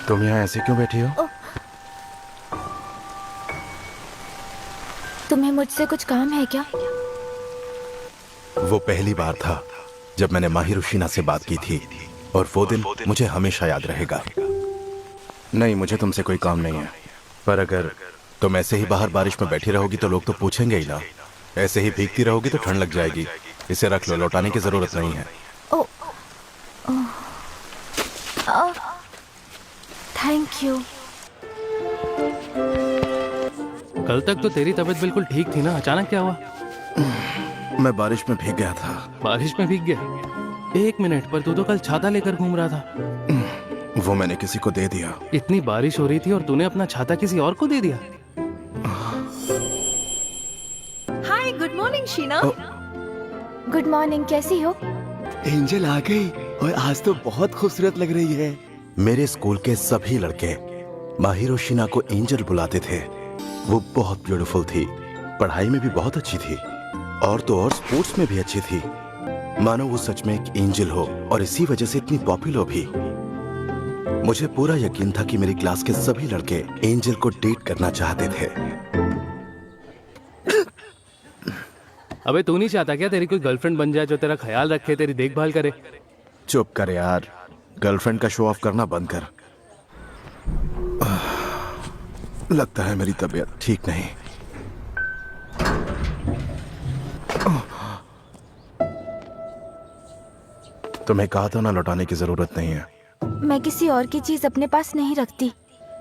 तुम यहाँ ऐसे क्यों बैठी हो? तुम्हें मुझसे कुछ काम है क्या? वो पहली बार था जब मैंने माहिरुशिना से बात की थी और वो दिन मुझे हमेशा याद रहेगा। नहीं, मुझे तुमसे कोई काम नहीं है, पर अगर तुम ऐसे ही बाहर बारिश में बैठी रहोगी तो लोग तो पूछेंगे ही ना। ऐसे ही भीगती रहोगी तो ठंड लग जाएगी। इसे रख लो, लौटाने की जरूरत नहीं है। Thank you. कल तक तो तेरी तबीयत बिल्कुल ठीक थी ना, अचानक क्या हुआ? मैं बारिश में भीग गया था। बारिश में भीग गया? एक मिनट, पर तू तो कल छाता लेकर घूम रहा था। वो मैंने किसी को दे दिया। इतनी बारिश हो रही थी और तूने अपना छाता किसी और को दे दिया? Hi, good morning Sheena. Good morning, कैसी हो? एंजल आ गई और आज तो बहुत खूबसूरत लग रही है। मेरे स्कूल के सभी लड़के माहिरुशिना को एंजल बुलाते थे। वो बहुत ब्यूटीफुल थी, पढ़ाई में भी बहुत अच्छी थी और तो और स्पोर्ट्स में भी अच्छी थी। मानो वो सच में एक एंजल हो और इसी वजह से इतनी पॉपुलर भी। मुझे पूरा यकीन था कि मेरी क्लास के सभी लड़के एंजल को डेट करना चाहते थे। अबे तू नहीं चाहता क्या तेरी कोई गर्लफ्रेंड बन जाए जो तेरा ख्याल रखे, तेरी देखभाल करे? चुप कर यार, गर्लफ्रेंड का शो ऑफ करना बंद कर। लगता है मेरी तबीयत ठीक नहीं। तुम्हें कहा था ना, लौटाने की जरूरत नहीं है। मैं किसी और की चीज अपने पास नहीं रखती।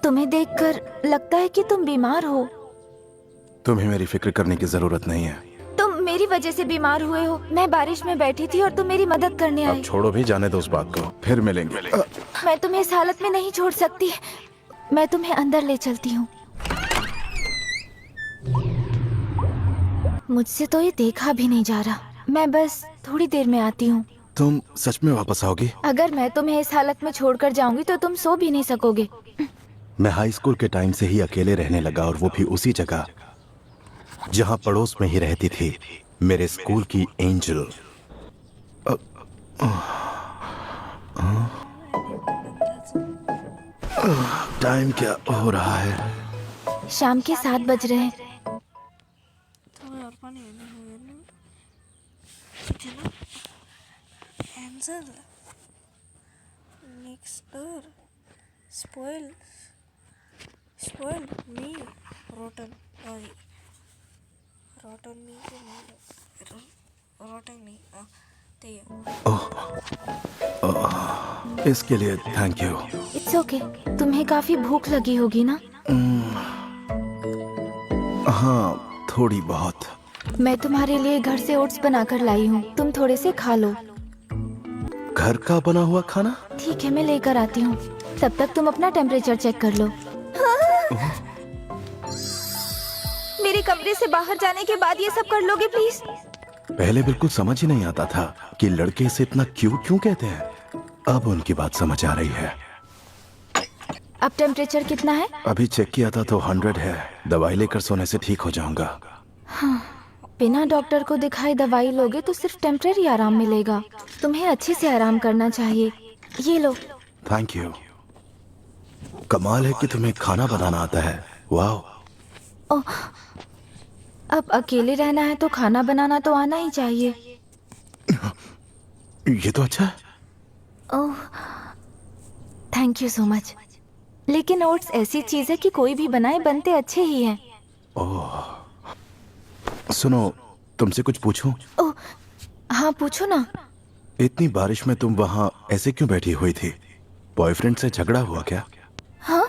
तुम्हें देखकर लगता है कि तुम बीमार हो। तुम्हें मेरी फिक्र करने की जरूरत नहीं है। तुम मेरी वजह से बीमार हुए हो। मैं बारिश में बैठी थी और तुम मेरी मदद करने अब आए। छोड़ो भी, जाने दो उस बात को, फिर मिलेंगे। मैं तुम्हें इस हालत में नहीं छोड़ सकती। मैं तुम्हें अंदर ले चलती हूँ। मुझसे तो ये देखा भी नहीं जा रहा। मैं बस थोड़ी देर में आती हूँ। तुम सच में वापस आओगी? अगर मैं तुम्हें इस हालत में छोड़कर जाऊंगी तो तुम सो भी नहीं सकोगे। मैं हाई स्कूल के टाइम से ही अकेले रहने लगा, और वो भी उसी जगह जहाँ पड़ोस में ही रहती थी मेरे स्कूल की एंजल। टाइम क्या हो रहा है? शाम के 7 बज रहे हैं। Ansel, next door, spoiled me, rotten me, इसके लिए थैंक यू। It's okay. तुम्हें काफी भूख लगी होगी ना? हाँ, थोड़ी बहुत। मैं तुम्हारे लिए घर से ओट्स बनाकर लाई हूँ, तुम थोड़े से खा लो। घर का बना हुआ खाना? ठीक है, मैं लेकर आती हूँ। तब तक तुम अपना टेम्परेचर चेक कर लो। मेरे कमरे से बाहर जाने के बाद ये सब कर लोगे प्लीज? पहले बिल्कुल समझ ही नहीं आता था कि लड़के इसे इतना क्यों कहते हैं। अब उनकी बात समझ आ रही है। अब टेम्परेचर कितना है? अभी चेक किया था तो 100 है। दवाई लेकर सोने से ठीक हो जाऊंगा। हाँ, बिना डॉक्टर को दिखाए दवाई लोगे तो सिर्फ टेम्परेरी आराम मिलेगा। तुम्हें अच्छे से आराम करना चाहिए। ये लो। Thank you. कमाल है कि तुम्हें खाना बनाना आता है। वाह। ओह, अब अकेले रहना है तो खाना बनाना तो आना ही चाहिए। ये तो अच्छा है। ओह, थैंक यू सो मच। लेकिन ओट्स ऐसी चीज है कि कोई भी बनाए बनते अच्छे ही हैं। ओह, सुनो, तुमसे कुछ पूछूं? ओह, हाँ पूछो ना। इतनी बारिश में तुम वहाँ ऐसे क्यों बैठी हुई थी? बॉयफ्रेंड से झगड़ा हुआ क्या? हाँ,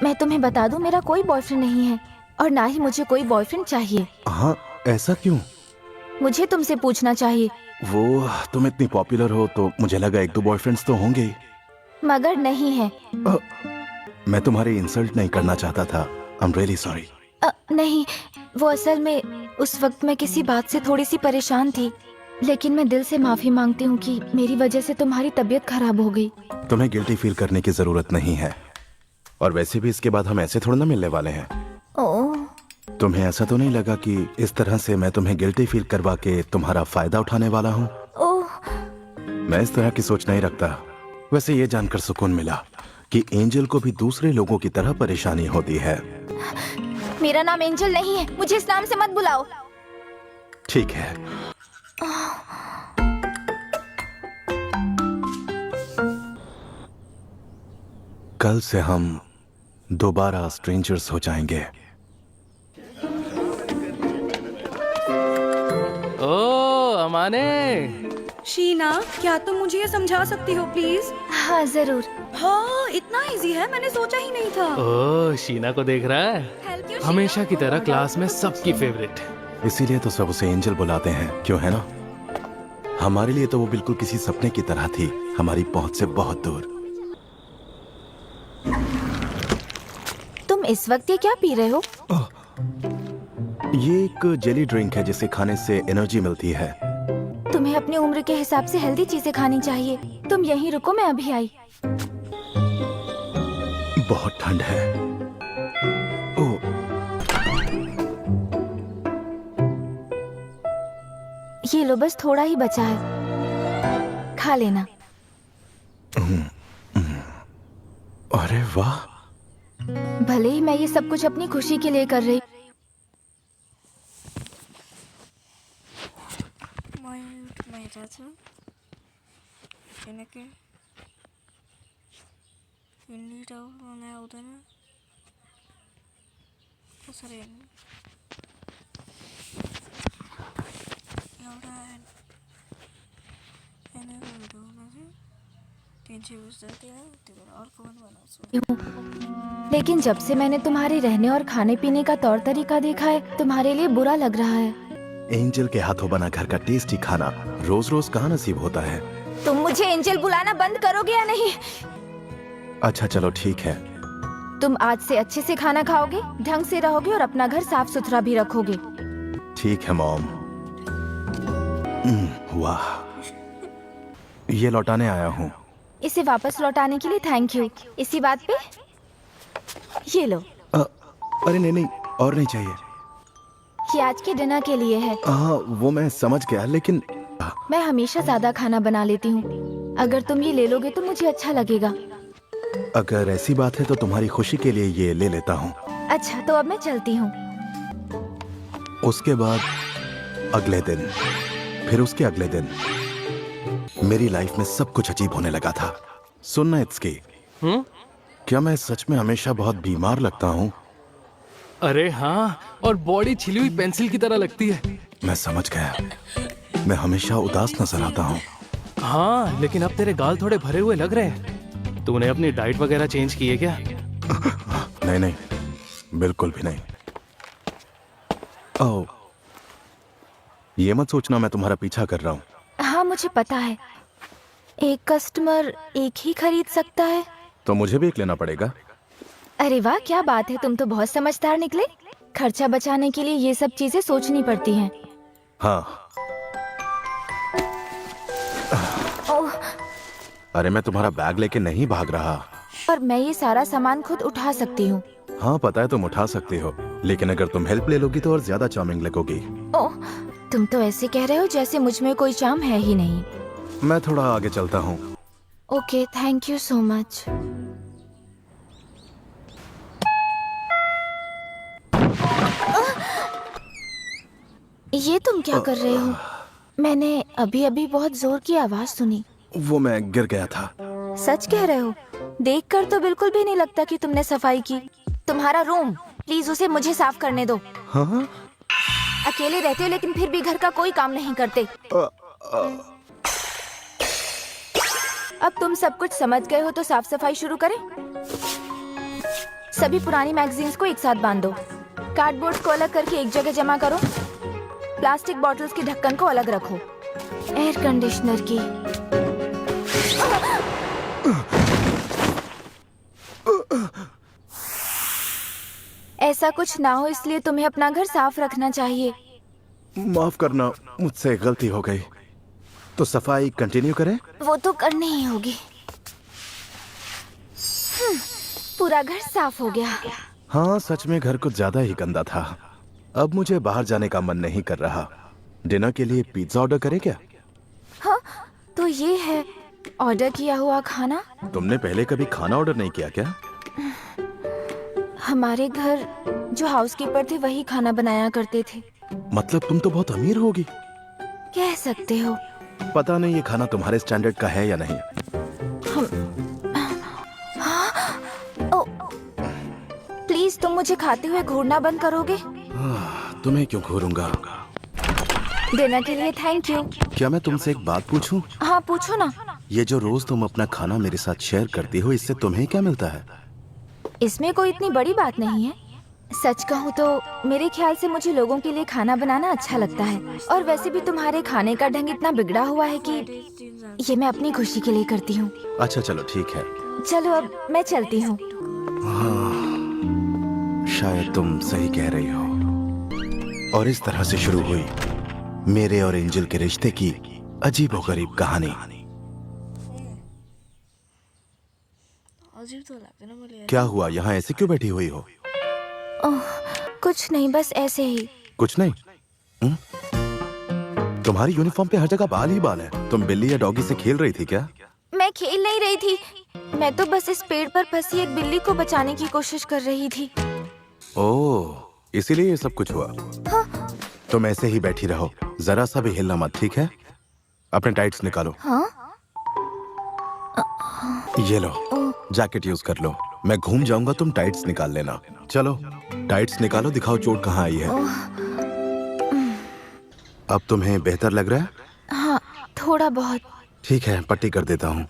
मैं तुम्हें बता दूं, मेरा कोई बॉयफ्रेंड नहीं है और ना ही मुझे कोई बॉयफ्रेंड चाहिए। हाँ, ऐसा क्यों? मुझे तुमसे पूछना चाहिए। वो, तुम इतनी पॉपुलर हो तो मुझे लगा 1-2 बॉयफ्रेंड्स तो होंगे ही। मगर नहीं है। मैं तुम्हारी इंसल्ट नहीं करना चाहता था। I am really sorry. नहीं, वो असल में उस वक्त मैं किसी बात से थोड़ी सी परेशान थी। लेकिन मैं दिल से माफी मांगती हूँ कि मेरी वजह से तुम्हारी तबीयत खराब हो गई। तुम्हें गिल्टी फील करने की जरूरत नहीं है, और वैसे भी इसके बाद हम ऐसे थोड़ा ना मिलने वाले हैं। ओह, तुम्हें ऐसा तो नहीं लगा कि इस तरह से मैं तुम्हें गिल्टी फील करवा के तुम्हारा फायदा उठाने वाला हूँ? ओह, मैं इस तरह की सोच नहीं रखता। वैसे ये जानकर सुकून मिला कि एंजल को भी दूसरे लोगों की तरह परेशानी होती है। मेरा नाम एंजल नहीं है, मुझे इस नाम से मत बुलाओ। ठीक है। कल से हम दोबारा स्ट्रेंजर्स हो जाएंगे। ओ अमाने, शीना, क्या तुम मुझे ये समझा सकती हो प्लीज? हाँ जरूर। हाँ, इतना इजी है, मैंने सोचा ही नहीं था। ओ शीना को देख रहा है, Help you, हमेशा की तरह क्लास में सबकी फेवरेट। इसीलिए तो सब उसे एंजल बुलाते हैं, क्यों है ना? हमारे लिए तो वो बिल्कुल किसी सपने की तरह थी, हमारी पहुंच से बहुत दूर। तुम इस वक्त ये क्या पी रहे हो? ये एक जेली ड्रिंक है जिसे खाने से एनर्जी मिलती है। तुम्हें अपनी उम्र के हिसाब से हेल्दी चीजें खानी चाहिए। तुम यहीं रुको, मैं अभी आई। बहुत ठंड है। ओह, ये लो, बस थोड़ा ही बचा है, खा लेना। अरे वाह। भले ही मैं ये सब कुछ अपनी खुशी के लिए कर रही, राजा എനിക്ക് പിന്നീടാവുന്ന ഉടനെ സರಿ एउटा एने भिडियो में 3 व्यूज देते हैं तो और कौन बनाऊं। लेकिन जब से मैंने तुम्हारे रहने और खाने पीने का तौर तरीका देखा है, तुम्हारे लिए बुरा लग रहा है। एंजल के हाथों बना घर का टेस्टी खाना रोज रोज कहाँ नसीब होता है। तुम मुझे एंजल बुलाना बंद करोगे या नहीं? अच्छा चलो ठीक है। तुम आज से अच्छे से खाना खाओगे, ढंग से रहोगे और अपना घर साफ सुथरा भी रखोगे। ठीक है मॉम। वाह, ये लौटाने आया हूँ। इसे वापस लौटाने के लिए थैंक यू। इसी बात पे ये लो। अरे नहीं नहीं, और नहीं चाहिए। ये आज के डिनर के लिए है। हाँ वो मैं समझ गया, लेकिन मैं हमेशा ज्यादा खाना बना लेती हूँ। अगर तुम ये ले लोगे तो मुझे अच्छा लगेगा। अगर ऐसी बात है तो तुम्हारी खुशी के लिए ये ले लेता हूँ। अच्छा तो अब मैं चलती हूँ। उसके बाद अगले दिन, फिर उसके अगले दिन मेरी लाइफ में सब कुछ अजीब होने लगा था। सुनना इत्सकी, क्या मैं सच में हमेशा बहुत बीमार लगता हूँ? अरे हाँ, और बॉडी छिली हुई पेंसिल की तरह लगती है। मैं समझ गया, मैं हमेशा उदास नजर आता हूँ। हाँ, लेकिन अब तेरे गाल थोड़े भरे हुए लग रहे हैं। तूने अपनी डाइट वगैरह चेंज की है क्या? नहीं नहीं, बिल्कुल भी नहीं। ओह, ये मत सोचना मैं तुम्हारा पीछा कर रहा हूँ। हाँ मुझे पता है, एक कस्टमर एक ही खरीद सकता है। तो मुझे भी एक लेना पड़ेगा। अरे वाह, क्या बात है, तुम तो बहुत समझदार निकले। खर्चा बचाने के लिए ये सब चीजें सोचनी पड़ती हैं। हाँ। ओह, अरे मैं तुम्हारा बैग लेके नहीं भाग रहा। पर मैं ये सारा सामान खुद उठा सकती हूँ। हाँ पता है तुम उठा सकती हो, लेकिन अगर तुम हेल्प ले लोगी तो और ज्यादा चार्मिंग लगोगी। ओह, तुम तो ऐसे कह रहे हो जैसे मुझ में कोई चार्म है ही नहीं। मैं थोड़ा आगे चलता हूँ। Okay, thank you so much. ये तुम क्या कर रहे हो? मैंने अभी अभी बहुत जोर की आवाज सुनी। वो मैं गिर गया था। सच कह रहे हो? देखकर तो बिल्कुल भी नहीं लगता कि तुमने सफाई की। तुम्हारा रूम, प्लीज उसे मुझे साफ करने दो। हाँ? अकेले रहते हो लेकिन फिर भी घर का कोई काम नहीं करते। अब तुम सब कुछ समझ गए हो तो साफ सफाई शुरू करें। सभी पुरानी मैगजीन्स को एक साथ बांध दो। कार्डबोर्ड को अलग करके एक जगह जमा करो। प्लास्टिक बॉटल्स के ढक्कन को अलग रखो। एयर कंडीशनर की ऐसा कुछ ना हो इसलिए तुम्हें अपना घर साफ रखना चाहिए। माफ करना, मुझसे गलती हो गई। तो सफाई कंटिन्यू करें? वो तो करनी ही होगी। पूरा घर साफ हो गया। हाँ सच में घर कुछ ज्यादा ही गंदा था। अब मुझे बाहर जाने का मन नहीं कर रहा। डिनर के लिए पिज्जा ऑर्डर करें क्या? हाँ तो ये है, ऑर्डर किया हुआ खाना? तुमने पहले कभी खाना ऑर्डर नहीं किया क्या? हमारे घर जो हाउसकीपर थे वही खाना बनाया करते थे। मतलब तुम तो बहुत अमीर होगी। कह सकते हो। पता नहीं ये खाना तुम्हारे स्टैंडर्ड का है या नहीं। ओ, प्लीज तुम मुझे खाते हुए घूरना बंद करोगे? तुम्हें क्यों घूरूंगा? डिनर के लिए थैंक यू। क्या मैं तुमसे एक बात पूछूं? हाँ पूछो ना। ये जो रोज तुम अपना खाना मेरे साथ शेयर करती हो, इससे तुम्हें क्या मिलता है? इसमें कोई इतनी बड़ी बात नहीं है। सच कहूँ तो मेरे ख्याल से मुझे लोगों के लिए खाना बनाना अच्छा लगता है, और वैसे भी तुम्हारे खाने का ढंग इतना बिगड़ा हुआ है कि ये मैं अपनी खुशी के लिए करती हूँ। अच्छा चलो ठीक है। चलो अब मैं चलती हूँ। शायद तुम सही कह रही हो। और इस तरह से शुरू हुई मेरे और एंजल के रिश्ते की अजीबोगरीब कहानी। अजीब तो लगता है ना मुझे। क्या हुआ, यहाँ ऐसे क्यों बैठी हुई हो? ओह, कुछ नहीं, बस ऐसे ही। कुछ नहीं। तुम्हारी यूनिफॉर्म पे हर जगह बाल ही बाल है। तुम बिल्ली या डॉगी से खेल रही थी क्या? मैं खेल नहीं रही थी, मैं तो बस इस पेड़ पर फंसी एक बिल्ली को बचाने की कोशिश कर रही थी। ओह, इसीलिए ये सब कुछ हुआ। हाँ? तुम ऐसे ही बैठी रहो, जरा सा भी हिलना मत, ठीक है? अपने टाइट्स निकालो। हाँ? ये लो, जैकेट यूज कर लो। मैं घूम जाऊंगा, तुम टाइट्स निकाल लेना। चलो टाइट्स निकालो, दिखाओ चोट कहाँ आई है। अब तुम्हें बेहतर लग रहा है? हाँ, थोड़ा बहुत। ठीक है, पट्टी कर देता हूँ।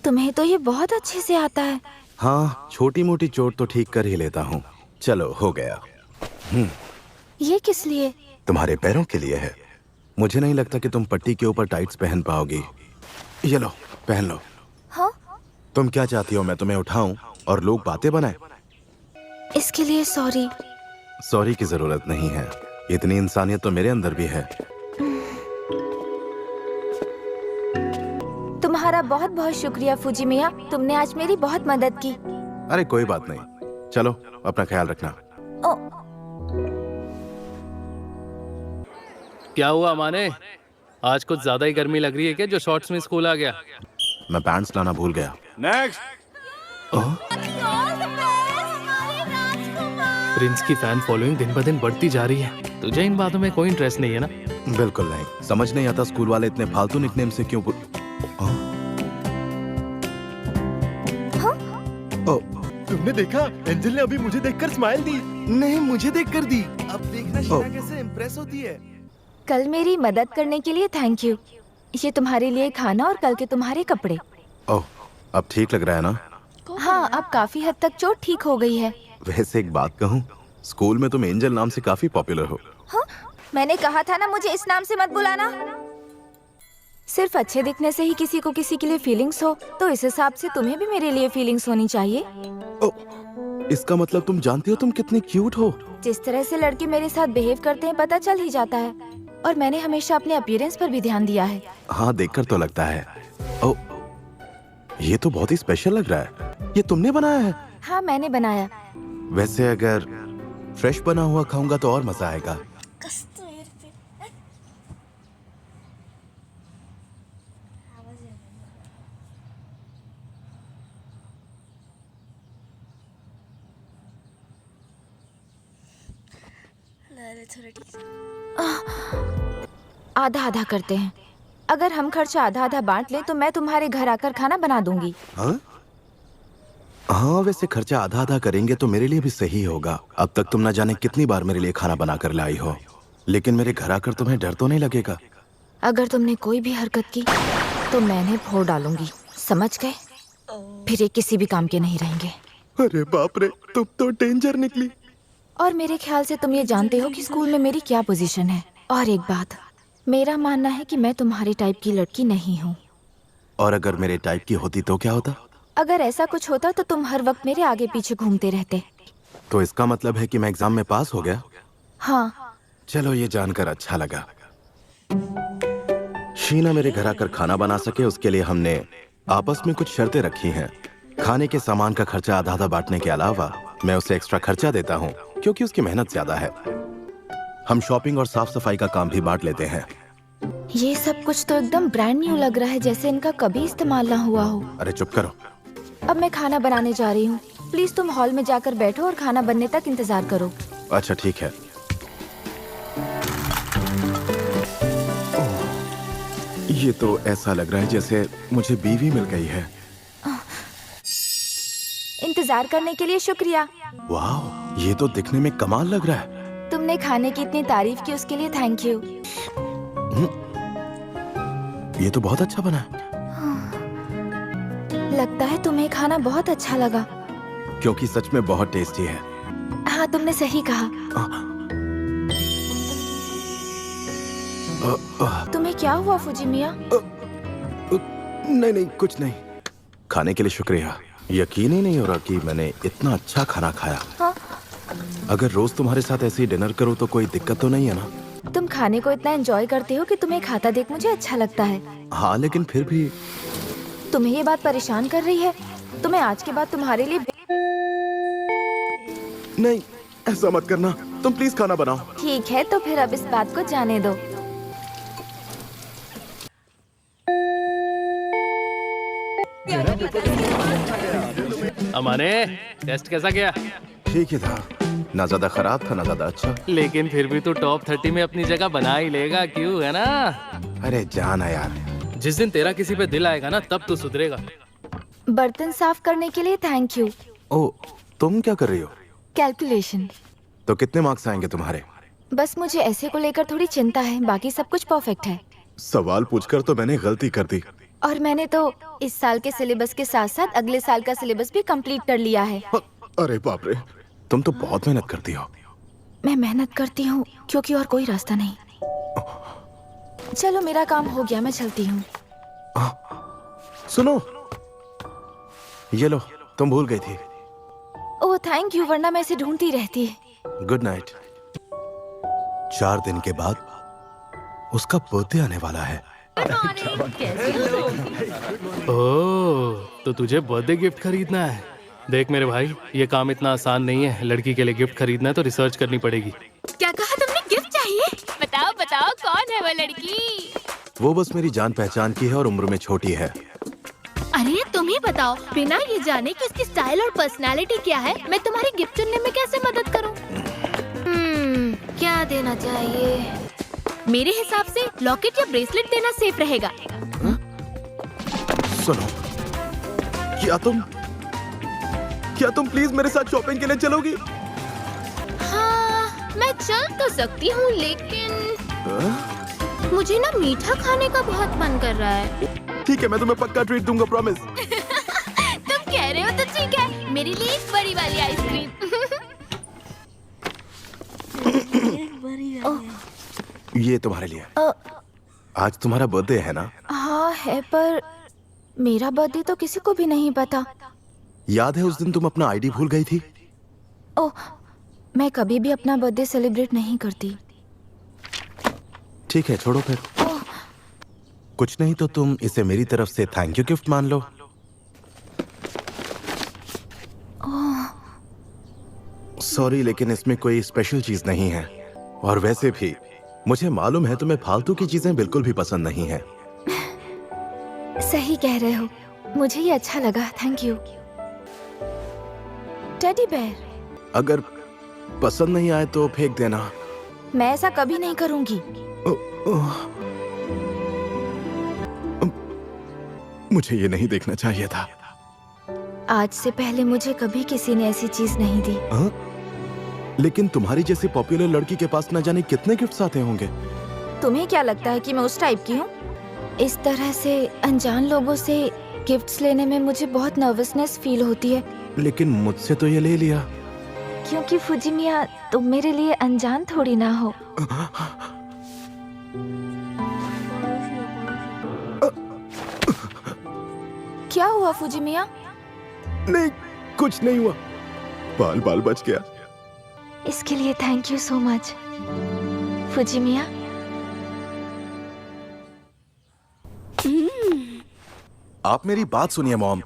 तुम्हें तो ये बहुत अच्छे से आता है। हाँ, छोटी मोटी चोट तो ठीक कर ही लेता हूँ। चलो हो गया। ये किस लिए? तुम्हारे पैरों के लिए है। मुझे नहीं लगता कि तुम पट्टी के ऊपर टाइट्स पहन पाओगी। ये लो, पहन लो। हाँ? तुम क्या चाहती हो, मैं तुम्हें उठाऊं और लोग बातें बनाएं? इसके लिए सॉरी। सॉरी की जरूरत नहीं है, इतनी इंसानियत तो मेरे अंदर भी है। तुम्हारा बहुत बहुत शुक्रिया फूजी मिया, तुमने आज मेरी बहुत मदद की। अरे कोई बात नहीं, चलो अपना ख्याल रखना। ओ, क्या हुआ माने, आज कुछ ज्यादा ही गर्मी लग रही है क्या जो शॉर्ट्स में स्कूल आ गया? मैं पैंट्स लाना भूल गया। नेक्स्ट। प्रिंस की फैन फॉलोइंग दिन ब दिन बढ़ती जा रही है। तुझे इन बातों में कोई इंटरेस्ट नहीं है ना? बिल्कुल नहीं। समझ नहीं आता स्कूल वाले इतने फालतू निकनेम से क्यों तुमने देखा, एंजल ने अभी मुझे देखकर स्माइल दी। नहीं, मुझे देखकर दी। अब देखना शीना कैसे इम्प्रेस होती है। कल मेरी मदद करने के लिए थैंक यू। ये तुम्हारे लिए खाना और कल के तुम्हारे कपड़े। ओह, अब ठीक लग रहा है ना? हाँ, अब काफी हद तक चोट ठीक हो गई है। वैसे एक बात कहूँ, स्कूल में तुम एंजल नाम से काफी पॉपुलर हो। हाँ? मैंने कहा था ना मुझे इस नाम से मत बुलाना। सिर्फ अच्छे दिखने से ही किसी को किसी के लिए फीलिंग्स हो, तो इस हिसाब से तुम्हें भी मेरे लिए फीलिंग्स होनी चाहिए। ओह, इसका मतलब तुम जानती हो तुम कितनी क्यूट हो। जिस तरह से लड़के मेरे साथ बिहेव करते हैं पता चल ही जाता है, और मैंने हमेशा अपने अपीयरेंस पर भी ध्यान दिया है। हाँ, देखकर तो लगता है। ओह, ये तो बहुत ही स्पेशल लग रहा है। ये तुमने बनाया है? हाँ, मैंने बनाया। वैसे अगर फ्रेश बना हुआ खाऊंगा तो और मजा आएगा। कस्तो हेर्थे आवाज येतो थोड़ा ठीक है। आधा आधा करते हैं। अगर हम खर्चा आधा आधा बांट लें तो मैं तुम्हारे घर आकर खाना बना दूंगी। हाँ? हाँ, वैसे खर्चा आधा आधा करेंगे तो मेरे लिए भी सही होगा। अब तक तुम ना जाने कितनी बार मेरे लिए खाना बना कर लाई हो, लेकिन मेरे घर आकर तुम्हें डर तो नहीं लगेगा? अगर तुमने कोई भी हरकत की तो मैंने फोड़ डालूंगी, समझ गए? फिर ये किसी भी काम के नहीं रहेंगे। अरे बाप रे, तुम तो डेंजर निकली। और मेरे ख्याल से तुम ये जानते हो कि स्कूल में मेरी क्या पोजीशन है। और एक बात, मेरा मानना है कि मैं तुम्हारे टाइप की लड़की नहीं हूँ। और अगर मेरे टाइप की होती तो क्या होता? अगर ऐसा कुछ होता तो तुम हर वक्त मेरे आगे पीछे घूमते रहते। तो इसका मतलब है कि मैं एग्जाम में पास हो गया? हाँ। चलो, ये जानकर अच्छा लगा। शीना मेरे घर आकर खाना बना सके उसके लिए हमने आपस में कुछ शर्तें रखी हैं। खाने के सामान का खर्चा आधा आधा बांटने के अलावा मैं उसे एक्स्ट्रा खर्चा देता हूँ क्योंकि उसकी मेहनत ज्यादा है। हम शॉपिंग और साफ सफाई का काम भी बांट लेते हैं। ये सब कुछ तो एकदम ब्रांड न्यू लग रहा है, जैसे इनका कभी इस्तेमाल ना हुआ हो। अरे चुप करो। अब मैं खाना बनाने जा रही हूँ। प्लीज तुम हॉल में जाकर बैठो और खाना बनने तक इंतजार करो। अच्छा ठीक है। ये तो ऐसा लग रहा है जैसे मुझे बीवी मिल गई है। इंतजार करने के लिए शुक्रिया। वाह, ये तो दिखने में कमाल लग रहा है। तुमने खाने की इतनी तारीफ की उसके लिए थैंक यू। ये तो बहुत अच्छा बना है। लगता है तुम्हें खाना बहुत अच्छा लगा। क्योंकि सच में बहुत टेस्टी है। हाँ, तुमने सही कहा। तुम्हें क्या हुआ फुजिमिया? नहीं नहीं, कुछ नहीं। खाने के लिए शुक्रिया। यकीन ही नहीं हो रहा कि मैंने इतना अच्छा खाना खाया। हाँ? अगर रोज तुम्हारे साथ ऐसे ही डिनर करूं तो कोई दिक्कत तो नहीं है ना? तुम खाने को इतना एंजॉय करते हो कि तुम्हें खाता देख मुझे अच्छा लगता है। हाँ, लेकिन फिर भी तुम्हें ये बात परेशान कर रही है? तुम्हें आज के बाद तुम्हारे लिए नहीं, ऐसा मत करना। तुम प्लीज खाना बनाओ। ठीक है, तो फिर अब इस बात को जाने दो। अमाने, टेस्ट कैसा गया? ठीक ही था, ना ज्यादा खराब था ना ज्यादा अच्छा। लेकिन फिर भी तो टॉप 30 में अपनी जगह बना ही लेगा, क्यों, है ना? अरे जाना यार। जिस दिन तेरा किसी पे दिल आएगा ना, तब तो सुधरेगा। बर्तन साफ करने के लिए थैंक यू। ओ, तुम क्या कर रही हो? कैलकुलेशन। तो कितने मार्क्स आएंगे तुम्हारे? बस मुझे ऐसे को लेकर थोड़ी चिंता है, बाकी सब कुछ परफेक्ट है। सवाल पूछकर तो मैंने गलती कर दी। और मैंने तो इस साल के सिलेबस के साथ साथ अगले साल का सिलेबस भी कंप्लीट कर लिया है। अरे बाप रे, तुम तो बहुत मेहनत करती हो। मैं मेहनत करती हूँ क्योंकि और कोई रास्ता नहीं। चलो मेरा काम हो गया, मैं चलती हूँ। सुनो, ये लो, तुम भूल गई थी। ओह थैंक यू, वरना मैं इसे ढूंढती रहती। Good night. 4 दिन के बाद उसका बर्थडे आने वाला है। ओह, तो तुझे बर्थडे गिफ्ट खरीदना है? देख मेरे भाई, ये काम इतना आसान नहीं है। लड़की के लिए गिफ्ट खरीदना है तो रिसर्च करनी पड़ेगी। क्या कहा तुमने? गिफ्ट चाहिए? बताओ बताओ, कौन है वो लड़की? वो बस मेरी जान पहचान की है और उम्र में छोटी है। अरे तुम ही बताओ, बिना ये जाने कि इसकी स्टाइल और पर्सनालिटी क्या है, मैं तुम्हारी गिफ्ट चुनने में कैसे मदद करूं? क्या देना चाहिए? मेरे हिसाब से लॉकेट या ब्रेसलेट देना सेफ रहेगा। सुनो, क्या तुम प्लीज मेरे साथ शॉपिंग के लिए चलोगी? हाँ, मैं चल तो सकती हूँ, लेकिन मुझे ना मीठा खाने का बहुत मन कर रहा है। ठीक है, मैं तुम्हें पक्का ट्रीट दूंगा, प्रॉमिस। तुम कह रहे हो तो ठीक है, मेरे लिए एक बड़ी वाली आइसक्रीम। ये तुम्हारे लिए। आज तुम्हारा बर्थडे है ना? हाँ है, पर मेरा बर्थडे तो किसी को भी नहीं पता। याद है उस दिन तुम अपना आईडी भूल गई थी? ओह, मैं कभी भी अपना बर्थडे सेलिब्रेट नहीं करती। ठीक है, छोड़ो फिर। कुछ नहीं तो तुम इसे मेरी तरफ से थैंक यू गिफ्ट मान लो। सॉरी, लेकिन इसमें कोई स्पेशल चीज नहीं है। और वैसे भी मुझे मालूम है तुम्हें फालतू की चीजें बिल्कुल भी पसंद नहीं है। सही कह रहे हो, मुझे ये अच्छा लगा, थैंक यू। Teddy bear. अगर पसंद नहीं आए तो फेंक देना। मैं ऐसा कभी नहीं करूंगी। मुझे ये नहीं देखना चाहिए था। आज से पहले मुझे कभी किसी ने ऐसी चीज नहीं दी। लेकिन तुम्हारी जैसी पॉपुलर लड़की के पास न जाने कितने गिफ्ट्स आते होंगे। तुम्हें क्या लगता है कि मैं उस टाइप की हूँ? इस तरह से अनजान लोगों से गिफ्ट्स लेने में मुझे बहुत नर्वसनेस फील होती है। लेकिन मुझसे तो ये ले लिया। क्योंकि फुजिमिया, तुम मेरे लिए अनजान थोड़ी ना हो। क्या हुआ फुजिमिया? नहीं, कुछ नहीं हुआ। बाल बच गया। इसके लिए थैंक यू सो मच फुजिमिया। आप मेरी बात सुनिए मॉम।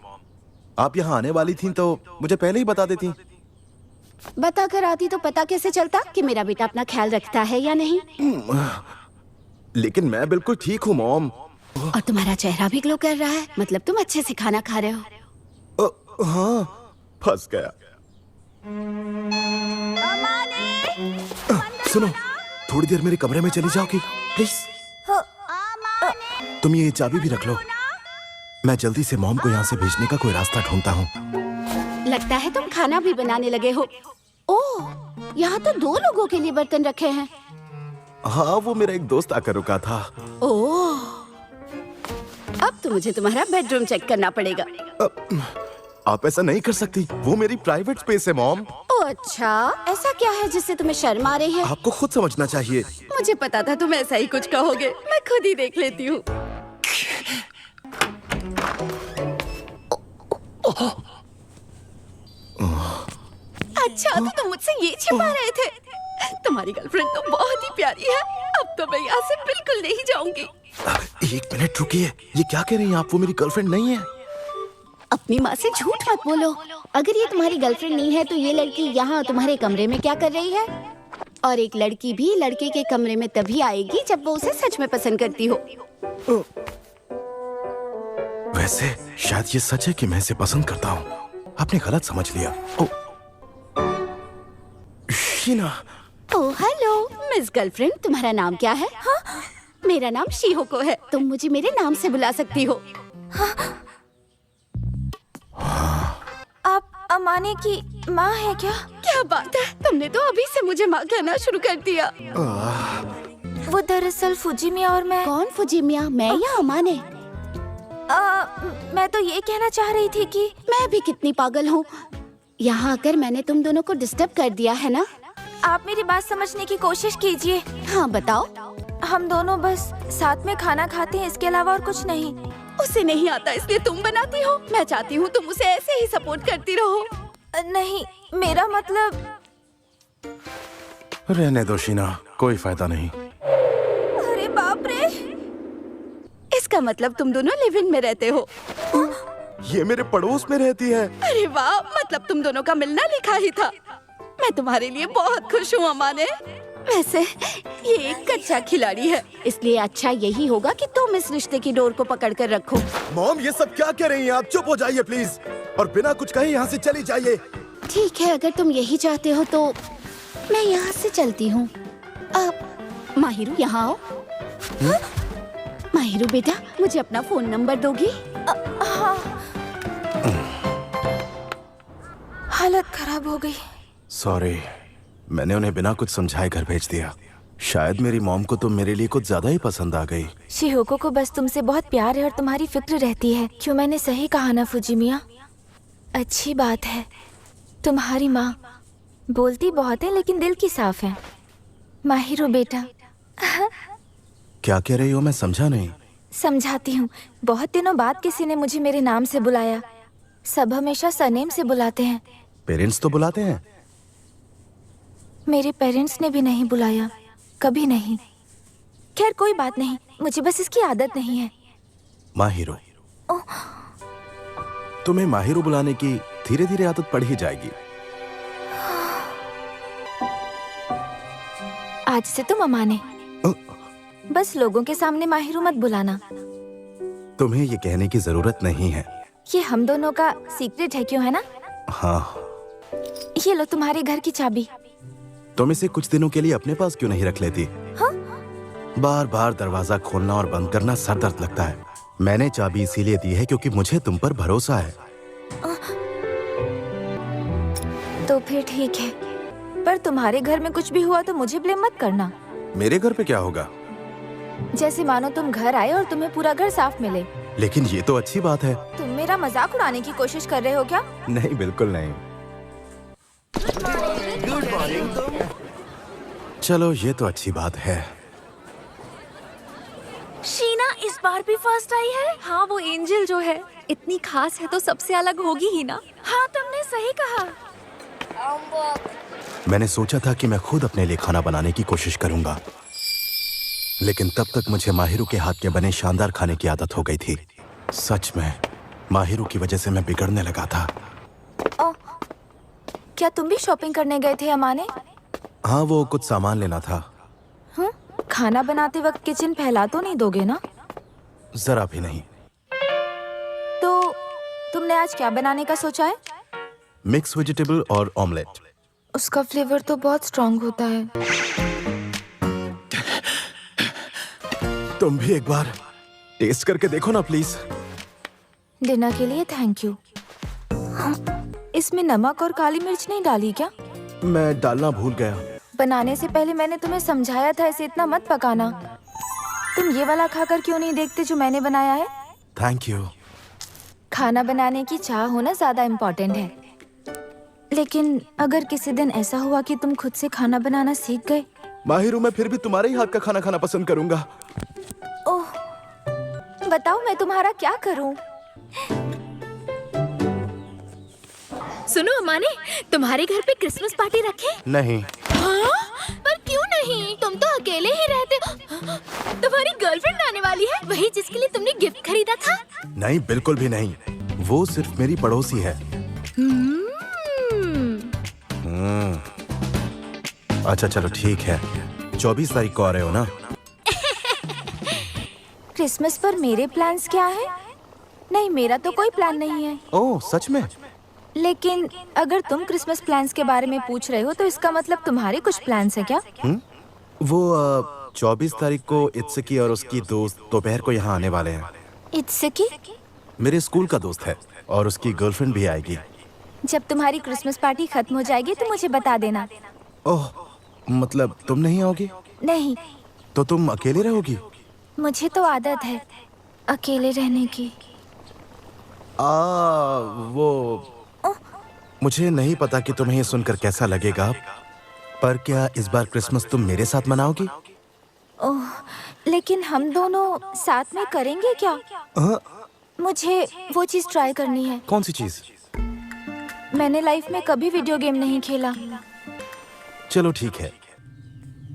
आप यहाँ आने वाली थीं तो मुझे पहले ही बता देती। बता कर आती तो पता कैसे चलता कि मेरा बेटा अपना ख्याल रखता है या नहीं? लेकिन मैं बिल्कुल ठीक हूँ मॉम। और तुम्हारा चेहरा भी ग्लो कर रहा है, मतलब तुम अच्छे से खाना खा रहे हो। हाँ, फंस गया। सुनो, थोड़ी देर मेरे कमरे में चली जाओगी प्लीज? तुम ये चाबी भी रख लो, मैं जल्दी से मॉम को यहाँ से भेजने का कोई रास्ता ढूंढता हूँ। लगता है तुम खाना भी बनाने लगे हो। ओह, यहाँ तो 2 लोगों के लिए बर्तन रखे हैं। हाँ, वो मेरा एक दोस्त आकर रुका था। ओह, अब तो मुझे तुम्हारा बेडरूम चेक करना पड़ेगा। आप ऐसा नहीं कर सकती, वो मेरी प्राइवेट स्पेस है मॉम। ओह अच्छा, ऐसा क्या है जिससे तुम्हें शर्म आ रही है? आपको खुद समझना चाहिए। मुझे पता था तुम ऐसा ही कुछ कहोगे, मैं खुद ही देख लेती हूँ। अच्छा, तो तुम मुझसे ये छिपा रहे थे। तुम्हारी गर्लफ्रेंड तो बहुत ही प्यारी है। अब तो मैं यहाँ से बिल्कुल नहीं जाऊंगी। 1 मिनट रुकिए, ये क्या कह रही हैं आप? वो मेरी गर्लफ्रेंड नहीं है। अपनी माँ से झूठ मत बोलो। अगर ये तुम्हारी गर्लफ्रेंड नहीं है तो ये लड़की यहाँ तुम्हारे कमरे में क्या कर रही है? और एक लड़की भी लड़के के कमरे में तभी आएगी जब वो उसे सच में पसंद करती हो। वैसे शायद ये सच है कि मैं इसे पसंद करता हूँ। आपने गलत समझ लिया। Sheena. Oh hello miss girlfriend, तुम्हारा नाम क्या है? हाँ? मेरा नाम शिहोको है, तुम मुझे मेरे नाम से बुला सकती हो। हाँ? आप अमाने की माँ है क्या? क्या बात है, तुमने तो अभी से मुझे माँ कहना शुरू कर दिया। वो दरअसल फुजिमिया और मैं। कौन फुजिमिया, मैं या अमाने? मैं तो ये कहना चाह रही थी कि मैं भी कितनी पागल हूँ। यहाँ आकर मैंने तुम दोनों को डिस्टर्ब कर दिया है ना? आप मेरी बात समझने की कोशिश कीजिए। हाँ बताओ। हम दोनों बस साथ में खाना खाते हैं, इसके अलावा और कुछ नहीं। उसे नहीं आता इसलिए तुम बनाती हो। मैं चाहती हूँ तुम उसे ऐसे ही सपोर्ट करती रहो। नहीं, मेरा मतलब। रहने दो शीना, कोई फायदा नहीं। अरे बाप रे, इसका मतलब तुम दोनों लिव इन में रहते हो। ये मेरे पड़ोस में रहती है। अरे वाह, मतलब तुम दोनों का मिलना लिखा ही था। मैं तुम्हारे लिए बहुत खुश हूँ अमाने। वैसे ये एक कच्चा खिलाड़ी है, इसलिए अच्छा यही होगा कि तुम इस रिश्ते की डोर को पकड़ कर रखो। मॉम, ये सब क्या कह रही हैं आप? चुप हो जाइए प्लीज, और बिना कुछ कहे यहाँ से चली जाइए। ठीक है, अगर तुम यही चाहते हो तो मैं यहाँ से चलती हूँ। अब माहिरू यहाँ आओ। माहिरू बेटा, मुझे अपना फोन नंबर दोगी? हाँ। हालत खराब हो गई। सॉरी, मैंने उन्हें बिना कुछ समझाए घर भेज दिया। शायद मेरी मॉम को तुम मेरे लिए कुछ ज्यादा ही पसंद आ गई। शिहोको को बस तुमसे बहुत प्यार है और तुम्हारी फिक्र रहती है। क्यों, मैंने सही कहा ना फुजिमिया? अच्छी बात है। तुम्हारी माँ बोलती बहुत है लेकिन दिल की साफ है। माहिरो बेटा। क्या कह रही हो? मैं समझा नहीं। समझाती हूँ। बहुत दिनों बाद किसी ने मुझे मेरे नाम से बुलाया। सब हमेशा सरनेम से बुलाते हैं। पेरेंट्स तो बुलाते हैं। मेरे पेरेंट्स ने भी नहीं बुलाया, कभी नहीं। खैर कोई बात नहीं, मुझे बस इसकी आदत नहीं है। माहिरो, तुम्हें माहिरो बुलाने की धीरे धीरे आदत पड़ ही जाएगी। आज से तुम अमाने। बस लोगों के सामने माहिरो मत बुलाना। तुम्हें ये कहने की जरूरत नहीं है। ये हम दोनों का सीक्रेट है, क्यों है ना? हाँ। ये लो तुम्हारे घर की चाबी। तुम इसे कुछ दिनों के लिए अपने पास क्यों नहीं रख लेती? हाँ? बार बार दरवाजा खोलना और बंद करना सर दर्द लगता है। मैंने चाबी इसीलिए दी है क्योंकि मुझे तुम पर भरोसा है। तो फिर ठीक है, पर तुम्हारे घर में कुछ भी हुआ तो मुझे ब्लेम मत करना। मेरे घर पे क्या होगा? जैसे मानो तुम घर आए और तुम्हें पूरा घर साफ मिले। लेकिन ये तो अच्छी बात है। तुम मेरा मजाक उड़ाने की कोशिश कर रहे हो क्या? नहीं, बिल्कुल नहीं। Good morning. चलो, ये तो अच्छी बात है। शीना इस बार भी फर्स्ट आई है। हाँ, वो एंजल जो है इतनी खास है तो सबसे अलग होगी ही ना। हाँ, तुमने सही कहा। मैंने सोचा था कि मैं खुद अपने लिए खाना बनाने की कोशिश करूंगा, लेकिन तब तक मुझे माहिरू के हाथ के बने शानदार खाने की आदत हो गई थी। सच में माहिरू की वजह से मैं बिगड़ने लगा था। क्या तुम भी शॉपिंग करने गए थे अमाने? हाँ, वो कुछ सामान लेना था। खाना बनाते वक्त किचन फैला तो नहीं दोगे ना? जरा भी नहीं। तो तुमने आज क्या बनाने का सोचा है? मिक्स वेजिटेबल और ऑमलेट। उसका फ्लेवर तो बहुत स्ट्रॉन्ग होता है। तुम भी एक बार टेस्ट करके देखो ना प्लीज। डिनर के लिए थैंक यू। इसमें नमक और काली मिर्च नहीं डाली क्या? मैं डालना भूल गया। बनाने से पहले मैंने तुम्हें समझाया था इसे इतना मत पकाना। तुम ये वाला खाकर क्यों नहीं देखते जो मैंने बनाया है? Thank you. खाना बनाने की चाह होना ज्यादा इम्पोर्टेंट है। लेकिन अगर किसी दिन ऐसा हुआ कि तुम खुद से खाना बनाना सीख गए? माहिर हूँ मैं, फिर भी तुम्हारे ही हाथ का खाना खाना पसंद करूंगा। ओह, बताओ मैं तुम्हारा क्या करूं? सुनो अमाने, तुम्हारे घर पे क्रिसमस पार्टी रखे? नहीं। हाँ? पर क्यों नहीं? तुम तो अकेले ही रहते हो। तुम्हारी गर्लफ्रेंड आने वाली है, वही जिसके लिए तुमने गिफ्ट खरीदा था? नहीं, बिल्कुल भी नहीं। वो सिर्फ मेरी पड़ोसी है। अच्छा चलो ठीक है। 24 तारीख को आ रहे हो ना? क्रिसमस पर मेरे प्लान्स क्या है? नहीं, मेरा तो कोई प्लान नहीं है। ओह सच में? लेकिन अगर तुम क्रिसमस प्लान्स के बारे में पूछ रहे हो तो इसका मतलब तुम्हारे कुछ प्लान्स है क्या? वो 24 तारीख को इत्सकी और उसकी दोस्त दोपहर को यहाँ आने वाले हैं। इत्सकी? मेरे स्कूल का दोस्त है और उसकी गर्लफ्रेंड भी आएगी। जब तुम्हारी क्रिसमस पार्टी खत्म हो जाएगी तो मुझे बता देना। ओह, मतलब तुम नहीं आओगी? नहीं, तो तुम अकेले रहोगी? मुझे तो आदत है अकेले रहने की। वो मुझे नहीं पता कि तुम्हें ये सुनकर कैसा लगेगा, पर क्या इस बार क्रिसमस तुम मेरे साथ मनाओगी? ओह, लेकिन हम दोनों साथ में करेंगे क्या? मुझे वो चीज ट्राई करनी है। कौन सी चीज? मैंने लाइफ में कभी वीडियो गेम नहीं खेला। चलो ठीक है।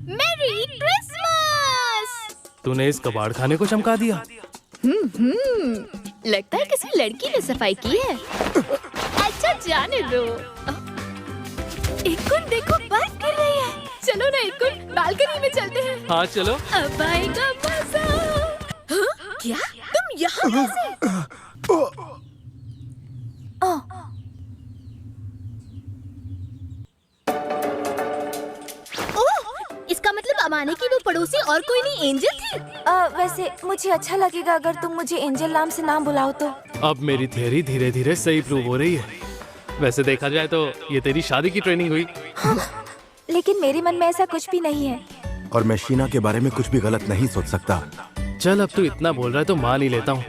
मेरी क्रिसमस! तूने इस कबाड़ खाने को चमका दिया। लगता है किसी लड़की ने सफाई की है। अच्छा जाने दो। इकुन देखो, बर्फ गिर रही है। चलो ना इकुन, बालकनी में चलते हैं। हाँ चलो। अब आएगा मजा। हाँ? क्या? तुम यहाँ कैसे? ओह, इसका मतलब अमाने की वो पड़ोसी और कोई नहीं एंजल थी? वैसे मुझे अच्छा लगेगा अगर तुम मुझे एंजल नाम से नाम बुलाओ तो। अब मेरी थियरी धीरे धीरे सही प्रूव हो रही है। वैसे देखा जाए तो ये तेरी शादी की ट्रेनिंग हुई। लेकिन मेरे मन में ऐसा कुछ भी नहीं है। और मैं शीना के बारे में कुछ भी गलत नहीं सोच सकता। चल अब तू इतना बोल रहा है तो मान ही लेता हूँ।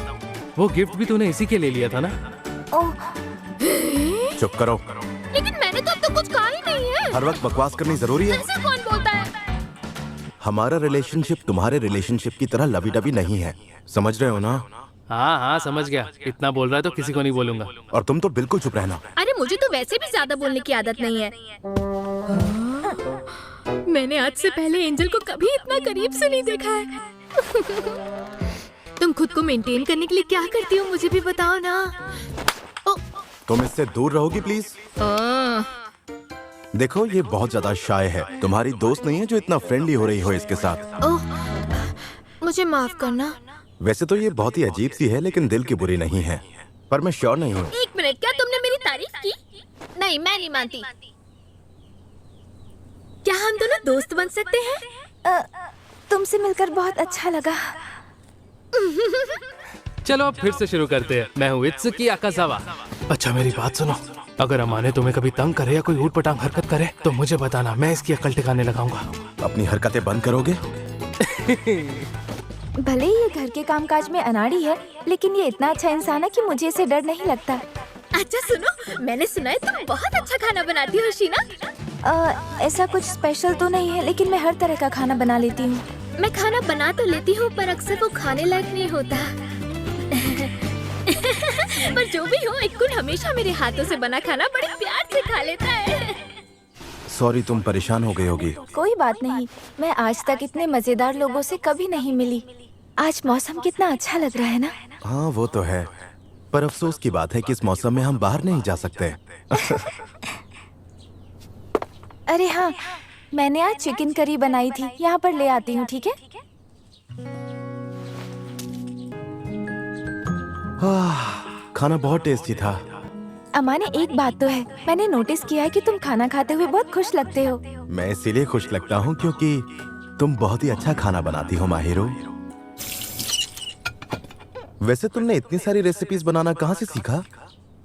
वो गिफ्ट भी तूने इसी के लिए लिया था ना? ओह, चुप करो। लेकिन मैंने तो अब तक कुछ कहा ही नहीं है। हर वक्त बकवास करनी जरूरी है? ऐसे कौन बोलता है? हमारा रिलेशनशिप तुम्हारे रिलेशनशिप की तरह लवी डबी नहीं है, समझ रहे हो ना? हाँ हाँ समझ गया। इतना बोल रहा है तो किसी को नहीं बोलूंगा। और तुम तो बिल्कुल चुप रहना। अरे मुझे तो वैसे भी ज्यादा बोलने की आदत नहीं है। मैंने आज से पहले एंजल को कभी इतना करीब से नहीं देखा है। तुम खुद को मेंटेन करने के लिए क्या करती हो मुझे भी बताओ ना। तुम इससे दूर रहोगी प्लीज? देखो ये बहुत ज्यादा शाय है। तुम्हारी दोस्त नहीं है जो इतना फ्रेंडली हो रही हो इसके साथ। ओह, मुझे माफ करना। वैसे तो ये बहुत ही अजीब सी है लेकिन दिल की बुरी नहीं है, पर मैं श्योर नहीं हूँ। एक मिनट, क्या तुमने मेरी तारीफ की? नहीं, मैं नहीं मानती। क्या हम दोनों दोस्त बन सकते हैं? तुमसे मिलकर बहुत अच्छा लगा। चलो अब फिर से शुरू करते हैं। मैं हूँ इत्सुकी आकाजावा। अच्छा मेरी बात सुनो, अगर अमाने तुम्हें कभी तंग करे या कोई ऊट पटांग हरकत करे तो मुझे बताना, मैं इसकी अकल ठिकाने लगाऊंगा। अपनी हरकतें बंद करोगे? भले ही ये घर के कामकाज में अनाड़ी है, लेकिन ये इतना अच्छा इंसान है कि मुझे इसे डर नहीं लगता। अच्छा सुनो, मैंने सुना है तुम बहुत अच्छा खाना बनाती हो शीना। ऐसा कुछ स्पेशल तो नहीं है, लेकिन मैं हर तरह का खाना बना लेती हूँ। मैं खाना बना तो लेती हूँ पर अक्सर वो खाने लायक नहीं होता। पर जो भी हो, इकुन हमेशा मेरे हाथों से बना खाना बड़े प्यार से खा लेता है। सॉरी तुम परेशान हो गई होगी। कोई बात नहीं, मैं आज तक इतने मजेदार लोगों से कभी नहीं मिली। आज मौसम कितना अच्छा लग रहा है ना? हाँ वो तो है, पर अफसोस की बात है कि इस मौसम में हम बाहर नहीं जा सकते। अरे हाँ, मैंने आज चिकन करी बनाई थी, यहाँ पर ले आती हूँ, ठीक है? खाना बहुत टेस्टी था। अमाने, एक बात तो है, मैंने नोटिस किया है कि तुम खाना खाते हुए बहुत खुश लगते हो। मैं इसीलिए खुश लगता हूँ क्योंकि तुम बहुत ही अच्छा खाना बनाती हो माहिरो। वैसे तुमने इतनी सारी रेसिपीज बनाना कहाँ से सीखा?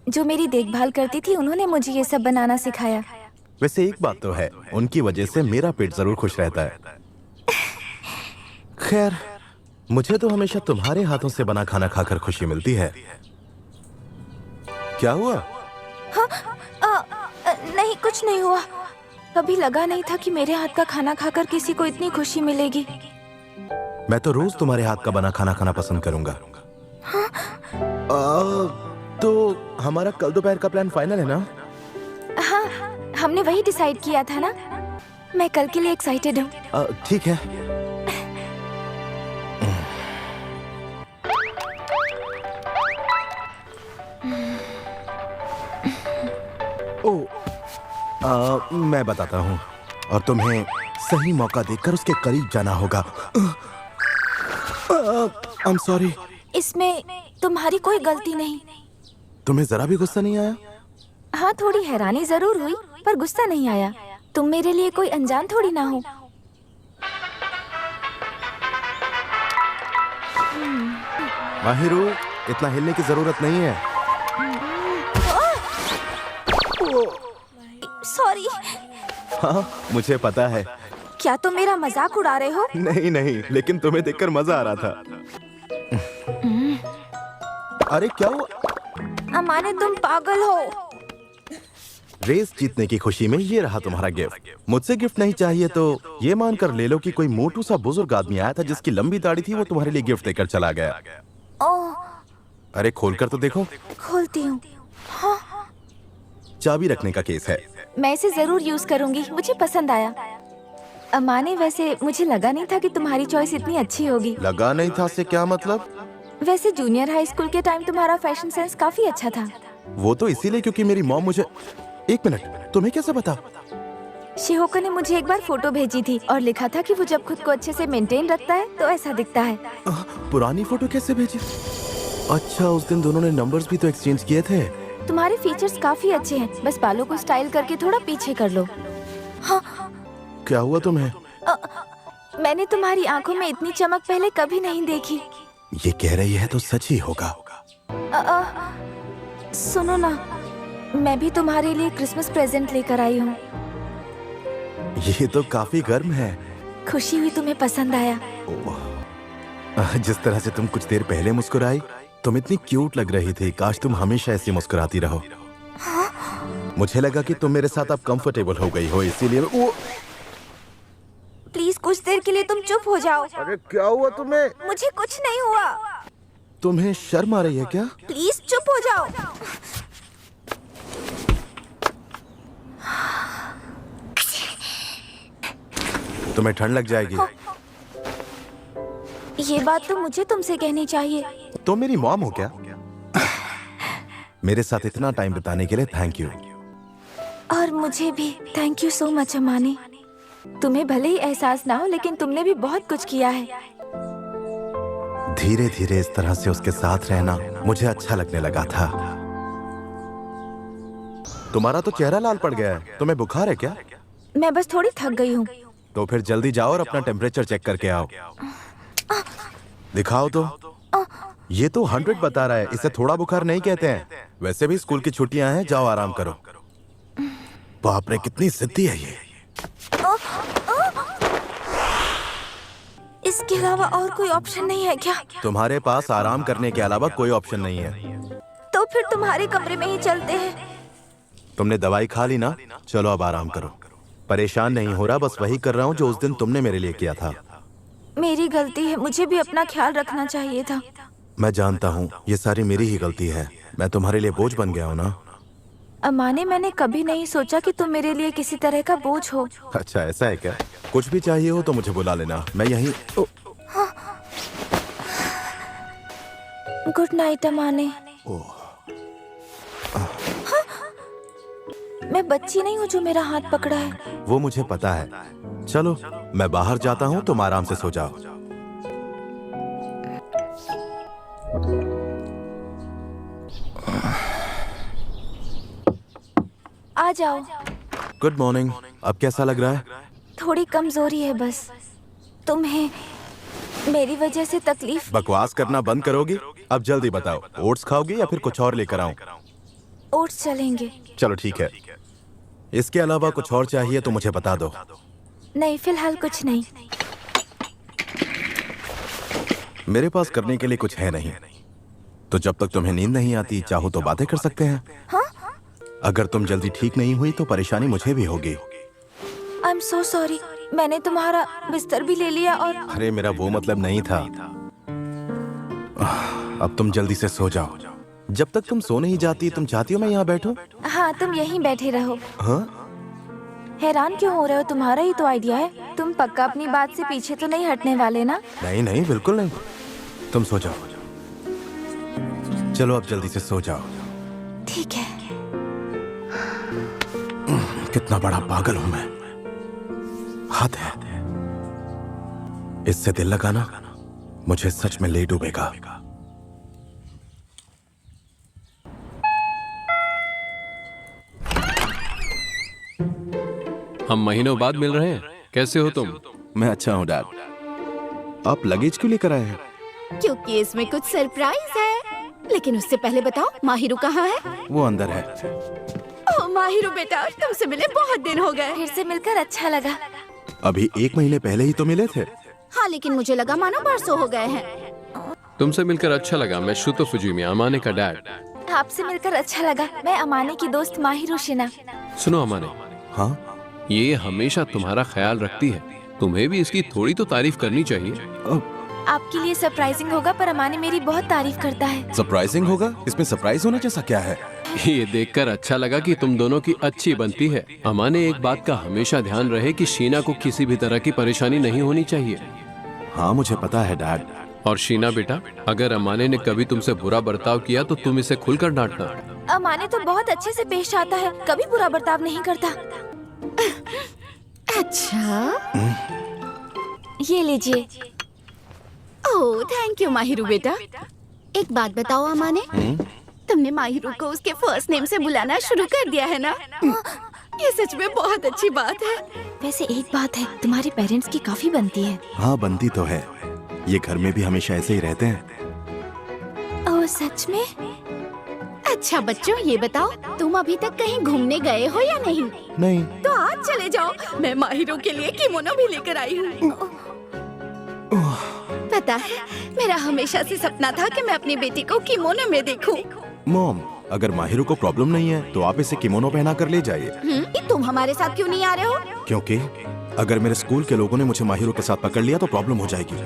जो मेरी देखभाल करती थी उन्होंने मुझे ये सब बनाना सिखाया। वैसे एक बात तो है, उनकी वजह से मेरा पेट जरूर खुश रहता है। खैर, मुझे तो हमेशा तुम्हारे हाथों से बना खाना खाकर खुशी मिलती है। क्या हुआ? नहीं, कुछ नहीं हुआ। कभी लगा नहीं था कि मेरे हाथ का खाना खाकर किसी को इतनी खुशी मिलेगी। मैं तो रोज तुम्हारे हाथ का बना खाना खाना पसंद करूंगा। तो हमारा कल दोपहर का प्लान फाइनल है ना? हाँ, हमने वही डिसाइड किया था ना। मैं कल के लिए एक्साइटेड हूँ। ठीक है। मैं बताता हूँ और तुम्हें सही मौका देखकर उसके करीब जाना होगा। I am sorry. इसमें तुम्हारी कोई गलती नहीं। तुम्हें जरा भी गुस्सा नहीं आया? हाँ, थोड़ी हैरानी जरूर हुई, पर गुस्सा नहीं आया। तुम मेरे लिए कोई अनजान थोड़ी ना हो। माहिरू, इतना हिलने की जरूरत नहीं है। सॉरी। हाँ, मुझे पता है। क्या तुम मेरा मजाक उड़ा रहे हो? नहीं नहीं, लेकिन तुम्हें देखकर मजा आ रहा था। अरे क्या हुआ? अमाने, तुम पागल हो। रेस जीतने की खुशी में ये रहा तुम्हारा गिफ्ट। मुझसे गिफ्ट नहीं चाहिए तो ये मानकर ले लो कि कोई मोटू सा बुजुर्ग आदमी आया था जिसकी लंबी दाढ़ी थी, वो तुम्हारे लिए गिफ्ट देकर चला गया। ओह, अरे खोलकर तो देखो। खोलती हूँ। हाँ, चाबी रखने का केस है। मैं इसे जरूर यूज करूंगी, मुझे पसंद आया। अमाने, वैसे मुझे लगा नहीं था कि तुम्हारी चॉइस इतनी अच्छी होगी। लगा नहीं था से क्या मतलब? वैसे जूनियर हाई स्कूल के टाइम तुम्हारा फैशन सेंस काफी अच्छा था। वो तो इसीलिए क्योंकि मेरी मॉम मुझे। एक मिनट, तुम्हें कैसे पता? शिहोको ने मुझे एक बार फोटो भेजी थी और लिखा था कि वो जब खुद को अच्छे से मेंटेन रखता है तो ऐसा दिखता है। पुरानी फोटो कैसे भेजी? अच्छा, उस दिन दोनों ने नंबर्स भी तो एक्सचेंज किए थे। तुम्हारे फीचर्स काफी अच्छे हैं, बस बालों को स्टाइल करके थोड़ा पीछे कर लो। हाँ, क्या हुआ तुम्हें? मैंने तुम्हारी आंखों में इतनी चमक पहले कभी नहीं देखी। ये कह रही है तो सच ही होगा। सुनो ना, मैं भी तुम्हारे लिए क्रिसमस प्रेजेंट लेकर आई हूँ। ये तो काफी गर्म है। खुशी हुई तुम्हें पसंद आया। जिस तरह से तुम कुछ देर पहले मुस्कुराई, तुम इतनी क्यूट लग रही थी। काश तुम हमेशा ऐसी मुस्कुराती रहो। हाँ? मुझे लगा कि तुम मेरे साथ अब कंफर्टेबल हो गई हो, इसीलिए प्लीज कुछ देर के लिए तुम चुप हो जाओ। अरे क्या हुआ तुम्हें? मुझे कुछ नहीं हुआ। तुम्हें शर्म आ रही है क्या? प्लीज चुप हो जाओ। तुम्हें ठंड लग जाएगी। ये बात तो मुझे तुमसे कहनी चाहिए। तुम मेरी मॉम हो क्या? मेरे साथ इतना टाइम बिताने के लिए थैंक यू। और मुझे भी थैंक यू सो मच अमानी। तुम्हें भले ही एहसास ना हो, लेकिन तुमने भी बहुत कुछ किया है। धीरे धीरे इस तरह से उसके साथ रहना मुझे अच्छा लगने लगा था। तुम्हारा तो चेहरा लाल पड़ गया है। तुम्हें बुखार है क्या? मैं बस थोड़ी थक गई हूँ। तो फिर जल्दी जाओ और अपना टेम्परेचर चेक करके आओ। दिखाओ तो। ये तो 100 बता रहा है। इसे थोड़ा बुखार नहीं कहते हैं। वैसे भी स्कूल की छुट्टियां हैं, जाओ आराम करो। बाप रे, कितनी जिद्दी है ये। इसके अलावा और कोई ऑप्शन नहीं है क्या? तुम्हारे पास आराम करने के अलावा कोई ऑप्शन नहीं है। तो फिर तुम्हारे कमरे में ही चलते हैं। तुमने दवाई खा ली ना? चलो अब आराम करो। परेशान नहीं हो रहा, बस वही कर रहा हूँ जो उस दिन तुमने मेरे लिए किया था। मेरी गलती है, मुझे भी अपना ख्याल रखना चाहिए था। मैं जानता हूँ, ये सारी मेरी ही गलती है। मैं तुम्हारे लिए बोझ बन गया हूँ ना? अमाने, मैंने कभी नहीं सोचा कि तुम मेरे लिए किसी तरह का बोझ हो। अच्छा, ऐसा है क्या? कुछ भी चाहिए हो तो मुझे बुला लेना, मैं यहीं। गुड नाइट अमाने। मैं बच्ची नहीं हूँ जो मेरा हाथ पकड़ा है। वो मुझे पता है। चलो मैं बाहर जाता हूँ, तुम आराम से सो जाओ। आ जाओ। Good morning. अब कैसा लग रहा है? थोड़ी कमजोरी है बस। तुम्हें मेरी वजह से तकलीफ? बकवास करना बंद करोगी? अब जल्दी बताओ, ओट्स खाओगी या फिर कुछ और लेकर आऊं? ओट्स चलेंगे। चलो ठीक है। इसके अलावा कुछ और चाहिए तो मुझे बता दो। नहीं, फिलहाल कुछ नहीं। मेरे पास करने के लिए कुछ है नहीं, तो जब तक तुम्हें नींद नहीं आती चाहो तो बातें कर सकते हैं। हाँ? अगर तुम जल्दी ठीक नहीं हुई तो परेशानी मुझे भी होगी। I am so sorry. मैंने तुम्हारा बिस्तर भी ले लिया और... अरे मेरा वो मतलब नहीं था। अब तुम जल्दी से सो जाओ। जब तक तुम सो नहीं जाती, तुम चाहती हो मैं यहाँ बैठूं? हाँ, तुम यहीं बैठे रहो। हाँ? हैरान क्यों हो रहे हो? तुम्हारा ही तो आइडिया है। तुम पक्का अपनी बात से पीछे तो नहीं हटने वाले ना? नहीं नहीं, बिल्कुल नहीं। तुम सो जाओ। चलो अब जल्दी से सो जाओ। ठीक है। कितना बड़ा पागल हूं मैं, हद है। इससे दिल लगाना मुझे सच में ले डूबेगा। हम महीनों बाद मिल रहे हैं। कैसे हो तुम? मैं अच्छा हूं डैड। आप लगेज क्यों लेकर आए हैं? क्योंकि इसमें कुछ सरप्राइज है। लेकिन उससे पहले बताओ, माहिरू कहाँ है? वो अंदर है। ओह माहिरू बेटा, तुमसे मिले बहुत दिन हो गए। फिर से मिलकर अच्छा लगा। अभी 1 महीने पहले ही तो मिले थे। हाँ, लेकिन मुझे लगा मानो बरसों हो गए हैं। तुमसे मिलकर अच्छा लगा। मैं शुतो फुजीमी, अमाने का डैड। आपसे मिलकर अच्छा लगा। मैं अमाने की दोस्त माहिरू शिना। सुनो अमाने, हाँ? ये हमेशा तुम्हारा ख्याल रखती है। तुम्हें भी इसकी थोड़ी तो तारीफ करनी चाहिए। आपके लिए सरप्राइजिंग होगा, पर अमाने मेरी बहुत तारीफ करता है। सरप्राइजिंग होगा? इसमें सरप्राइज होना जैसा क्या है? ये देखकर अच्छा लगा कि तुम दोनों की अच्छी बनती है। अमाने, एक बात का हमेशा ध्यान रहे कि शीना को किसी भी तरह की परेशानी नहीं होनी चाहिए। हाँ मुझे पता है डैड। और शीना बेटा, अगर अमाने ने कभी तुमसे बुरा बर्ताव किया तो तुम इसे खुलकर डांटना। अमाने तो बहुत अच्छे से पेश आता है, कभी बुरा बर्ताव नहीं करता। अच्छा, ये लीजिए। ओह थैंक यू माहिरू बेटा। एक बात बताओ अमाने, तुमने माहिरू को उसके फर्स्ट नेम से बुलाना शुरू कर दिया है ना? ये सच में बहुत अच्छी बात है। वैसे एक बात है, तुम्हारे पेरेंट्स की काफी बनती है। हाँ बनती तो है। ये घर में भी हमेशा ऐसे ही रहते हैं। ओह सच में? अच्छा बच्चों, ये बताओ तुम अभी तक कहीं घूमने गए हो या नहीं? नहीं। तो आज चले जाओ, मैं माहिरू के लिए किमोनो भी लेकर आई हूँ। पता है, मेरा हमेशा से सपना था कि मैं अपनी बेटी को किमोनो में देखूं। मॉम, अगर माहिरू को प्रॉब्लम नहीं है तो आप इसे किमोनो पहना कर ले जाइए। तुम हमारे साथ क्यों नहीं आ रहे हो? क्योंकि अगर मेरे स्कूल के लोगों ने मुझे माहिरू के साथ पकड़ लिया तो प्रॉब्लम हो जाएगी।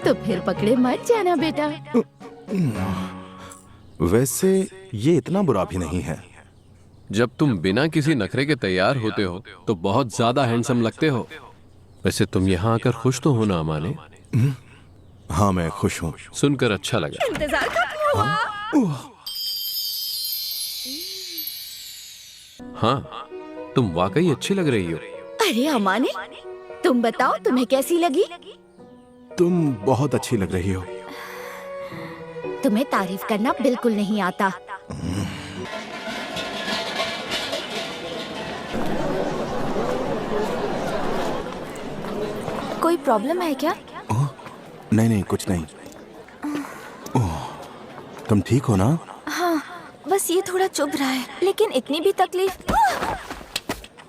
तो फिर पकड़े मत जाना बेटा। वैसे ये इतना बुरा भी नहीं है। जब तुम बिना किसी नखरे के तैयार होते हो तो बहुत ज्यादा हैंडसम लगते हो। वैसे तुम यहाँ आकर खुश तो हो ना अमाने? हाँ मैं खुश हूँ। सुनकर अच्छा लगा। इंतजार खत्म हुआ। हाँ, तुम वाकई अच्छी लग रही हो। अरे अमाने, तुम बताओ तुम्हें कैसी लगी? तुम बहुत अच्छी लग रही हो। तुम्हें तारीफ करना बिल्कुल नहीं आता। कोई प्रॉब्लम है क्या? नहीं नहीं कुछ नहीं। तुम ठीक हो ना? हाँ, बस ये थोड़ा चुभ रहा है, लेकिन इतनी भी तकलीफ।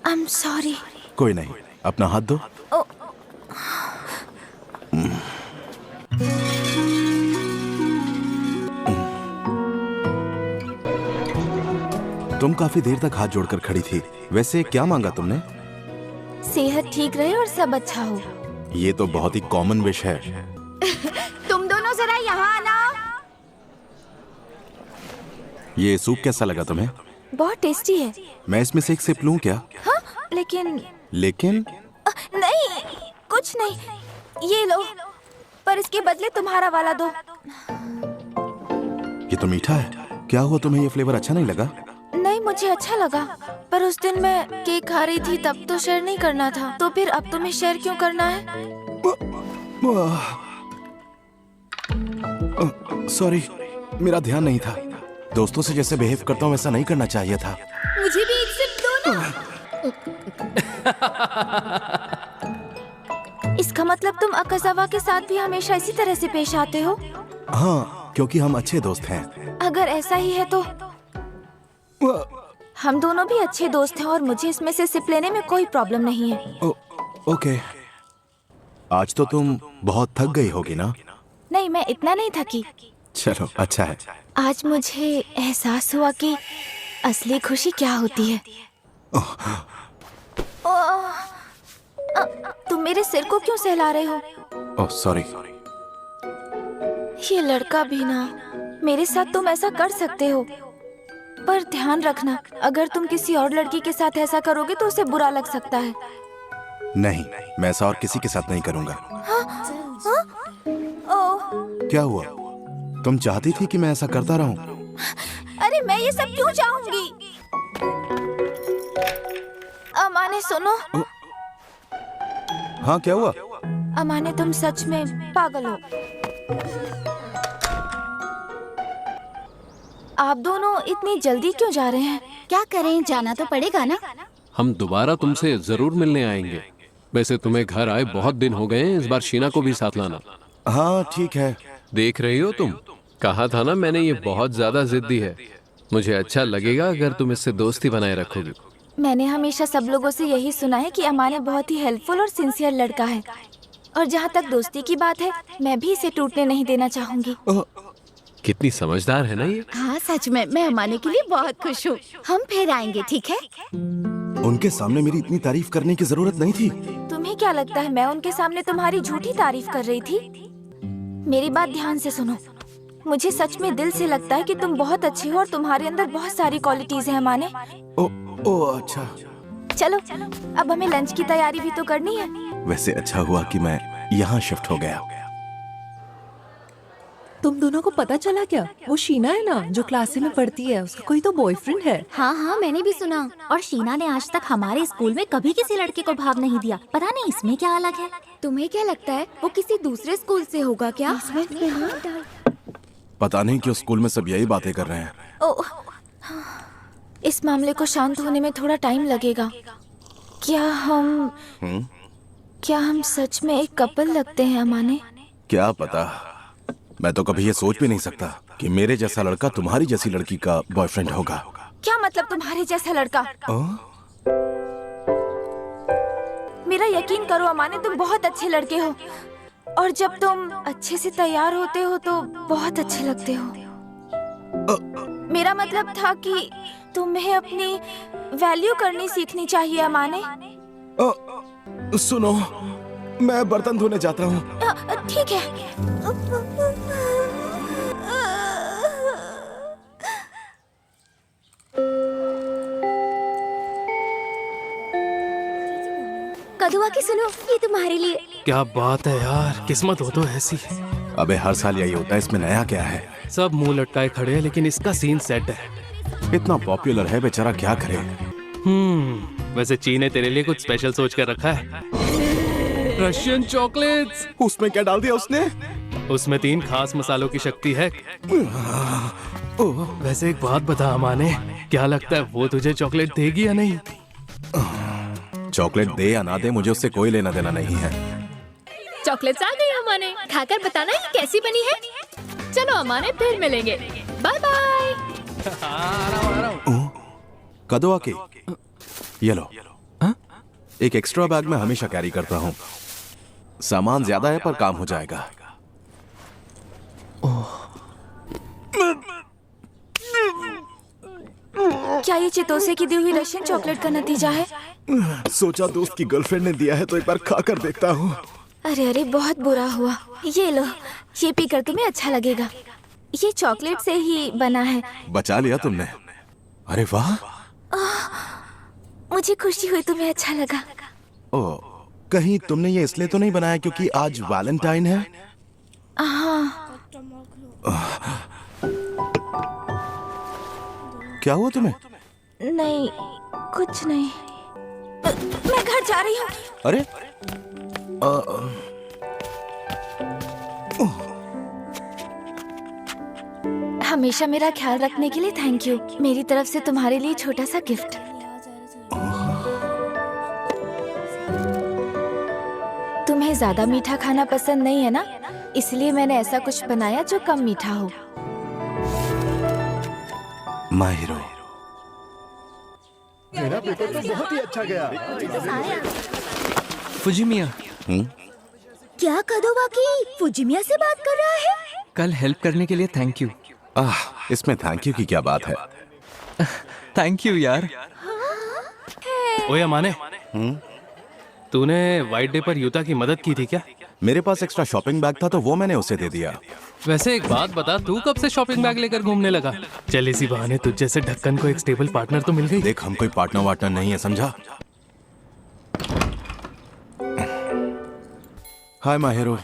I am sorry. कोई नहीं, अपना हाथ दो। तुम काफी देर तक हाथ जोड़कर खड़ी थी। वैसे क्या मांगा तुमने? सेहत ठीक रहे और सब अच्छा हो। ये तो बहुत ही कॉमन विश है। तुम दोनों जरा यहाँ आना। ये सूप कैसा लगा तुम्हें? बहुत टेस्टी है। मैं इसमें से एक सिप लूं क्या? हाँ, लेकिन नहीं, कुछ नहीं। ये लो, पर इसके बदले तुम्हारा वाला दो। ये तो मीठा है। क्या हुआ, तुम्हें ये फ्लेवर अच्छा नहीं लगा? नहीं, मुझे अच्छा लगा, पर उस दिन मैं केक खा रही थी तब तो शेयर नहीं करना था, तो फिर अब तुम्हें शेयर क्यों करना है? सॉरी, मेरा ध्यान नहीं था। दोस्तों से जैसे बिहेव करता हूँ वैसा नहीं करना चाहिए था। मुझे भी एक सिप दो ना। इसका मतलब तुम अकाज़ावा के साथ भी हमेशा इसी तरह से पेश आते हो? हाँ, क्योंकि हम अच्छे दोस्त हैं। अगर ऐसा ही है तो हम दोनों भी अच्छे दोस्त हैं और मुझे इसमें से सिप लेने में कोई प्रॉब्लम नहीं है। ओके। आज तो तुम बहुत थक गई होगी ना? नहीं, मैं इतना नहीं थकी। चलो, अच्छा है। आज मुझे एहसास हुआ कि असली खुशी क्या होती है। तुम मेरे सिर को क्यों सहला रहे हो? Oh sorry. ये लड़का भी ना, मेरे साथ तुम ऐसा कर सकते हो, पर ध्यान रखना, अगर तुम किसी और लड़की के साथ ऐसा करोगे तो उसे बुरा लग सकता है। नहीं, मैं ऐसा और किसी के साथ नहीं करूँगा। क्या हुआ? तुम चाहती थी कि मैं ऐसा करता रहूं? अरे मैं ये सब क्यों चाहूंगी? अमाने सुनो। हाँ, क्या हुआ? अमाने, तुम सच में पागल हो। आप दोनों इतनी जल्दी क्यों जा रहे हैं? क्या करें, जाना तो पड़ेगा ना। हम दोबारा तुमसे जरूर मिलने आएंगे। वैसे तुम्हें घर आए बहुत दिन हो गए हैं, इस बार शीना को भी साथ लाना। हाँ ठीक है। देख रही हो तुम, कहा था ना मैंने, ये बहुत ज्यादा जिद्दी है। मुझे अच्छा लगेगा अगर तुम इससे दोस्ती बनाए रखोगी। मैंने हमेशा सब लोगों से यही सुना है कि अमाने बहुत ही हेल्पफुल और सिंसियर लड़का है, और जहाँ तक दोस्ती की बात है, मैं भी इसे टूटने नहीं देना चाहूंगी। कितनी समझदार है ना ये। हाँ सच में, मैं अमाने के लिए बहुत खुश हूँ। हम फिर आएंगे, ठीक है? उनके सामने मेरी इतनी तारीफ करने की जरूरत नहीं थी। तुम्हें क्या लगता है मैं उनके सामने तुम्हारी झूठी तारीफ कर रही थी? मेरी बात ध्यान से सुनो। मुझे सच में दिल से लगता है कि तुम बहुत अच्छे हो और तुम्हारे अंदर बहुत सारी क्वालिटीज हैं अमाने। ओ अच्छा। चलो, अब हमें लंच की तैयारी भी तो करनी है। वैसे अच्छा हुआ कि मैं यहाँ शिफ्ट हो गया। तुम दोनों को पता चला क्या? वो शीना है ना, जो क्लास में पढ़ती है, उसका कोई तो बॉयफ्रेंड है। हाँ हाँ, मैंने भी सुना। और शीना ने आज तक हमारे स्कूल में कभी किसी लड़के को भाव नहीं दिया। पता नहीं इसमें क्या अलग है। तुम्हें क्या लगता है वो किसी दूसरे स्कूल से होगा क्या? पता नहीं क्यों स्कूल में सब यही बातें कर रहे हैं। इस मामले को शांत होने में थोड़ा टाइम लगेगा। क्या हम सच में एक कपल लगते हैं अमाने? क्या पता, मैं तो कभी ये सोच भी नहीं सकता कि मेरे जैसा लड़का तुम्हारी जैसी लड़की का बॉयफ्रेंड होगा। क्या मतलब तुम्हारे जैसा लड़का? मेरा यकीन करो अमाने, तुम बहुत अच्छे लड़के हो, और जब तुम अच्छे से तैयार होते हो तो बहुत अच्छे लगते हो। मेरा मतलब था कि तुम्हें अपनी वैल्यू करनी सीखनी चाहिए अमाने। सुनो, मैं बर्तन धोने जाता हूँ। ठीक है। कदुआ की सुनो, ये तुम्हारे लिए। क्या बात है यार, किस्मत हो तो ऐसी। अबे हर साल यही होता है, इसमें नया क्या है? सब मुंह लटकाए खड़े हैं, लेकिन इसका सीन सेट है। इतना पॉपुलर है, बेचारा क्या करे। वैसे ची ने तेरे लिए कुछ स्पेशल सोच कर रखा है। Russian chocolates. उसमें क्या डाल दिया उसने? उसमें 3 खास मसालों की शक्ति है। वैसे एक बात बता अमाने, क्या लगता है वो तुझे चॉकलेट देगी या नहीं? चॉकलेट दे या ना दे, मुझे उससे कोई लेना देना नहीं है। चॉकलेट्स आ गई अमाने, खाकर बताना ये कैसी बनी है। चलो अमाने, फिर मिलेंगे। Bye bye. कदुआ की ये लो। एक एक्स्ट्रा बैग में हमेशा कैरी करता हूँ। सामान ज्यादा है पर काम हो जाएगा। क्या ये चितोसे की दी हुई रशियन चॉकलेट का नतीजा है? सोचा दोस्त की गर्लफ्रेंड ने दिया है तो एक बार खा कर देखता हूँ। अरे अरे, बहुत बुरा हुआ। ये लो, ये पीकर तुम्हें अच्छा लगेगा। ये चॉकलेट से ही बना है। बचा लिया तुमने। अरे वाह, मुझे खुशी हुई तुम्हें अच्छा लगा। ओ, कहीं तुमने ये इसलिए तो नहीं बनाया क्योंकि आज वैलेंटाइन है? हाँ। क्या हुआ तुम्हें? नहीं, कुछ नहीं। मैं घर जा रही हूँ। अरे हमेशा मेरा ख्याल रखने के लिए थैंक यू। मेरी तरफ से तुम्हारे लिए छोटा सा गिफ्ट। तुम्हें ज्यादा मीठा खाना पसंद नहीं है ना, इसलिए मैंने ऐसा कुछ बनाया जो कम मीठा हो। माहिरो, मेरा पेपर तो बहुत ही अच्छा गया। फुजिमिया, क्या कादोवाकी फुजिमिया से बात कर रहा है? कल हेल्प करने के लिए थैंक यू। इसमें थैंक यू की क्या बात है? थैंक यू यार। ओए अमाने, तूने वाइट डे पर यूता की मदद की थी क्या? मेरे पास एक्स्ट्रा शॉपिंग बैग था तो वो मैंने उसे दे दिया। वैसे एक बात बता, तू कब से शॉपिंग बैग लेकर घूमने लगा? चल इसी बहाने तुझ जैसे ढक्कन को एक स्टेबल पार्टनर तो मिल गई। देख, हम कोई पार्टनर वार्टनर नहीं है, समझा? हाय माहिरो।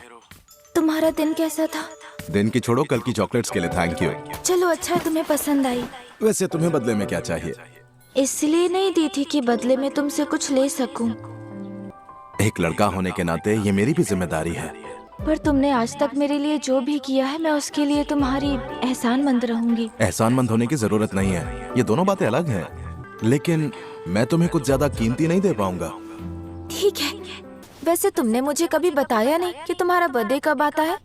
तुम्हारा दिन कैसा था? दिन की छोड़ो, कल की चॉकलेट्स के लिए थैंक यू। चलो अच्छा है तुम्हें पसंद आई। वैसे तुम्हें बदले में क्या चाहिए? इसलिए नहीं दी थी कि बदले में तुमसे कुछ ले सकूं। एक लड़का होने के नाते ये मेरी भी जिम्मेदारी है। पर तुमने आज तक मेरे लिए जो भी किया है, मैं उसके लिए तुम्हारी एहसानमंद रहूंगी। एहसानमंद होने की जरूरत नहीं है, ये दोनों बातें अलग हैं। लेकिन मैं तुम्हें कुछ ज्यादा कीमती नहीं दे पाऊंगा। ठीक है। वैसे तुमने मुझे कभी बताया नहीं कि तुम्हारा बर्थडे कब आता है?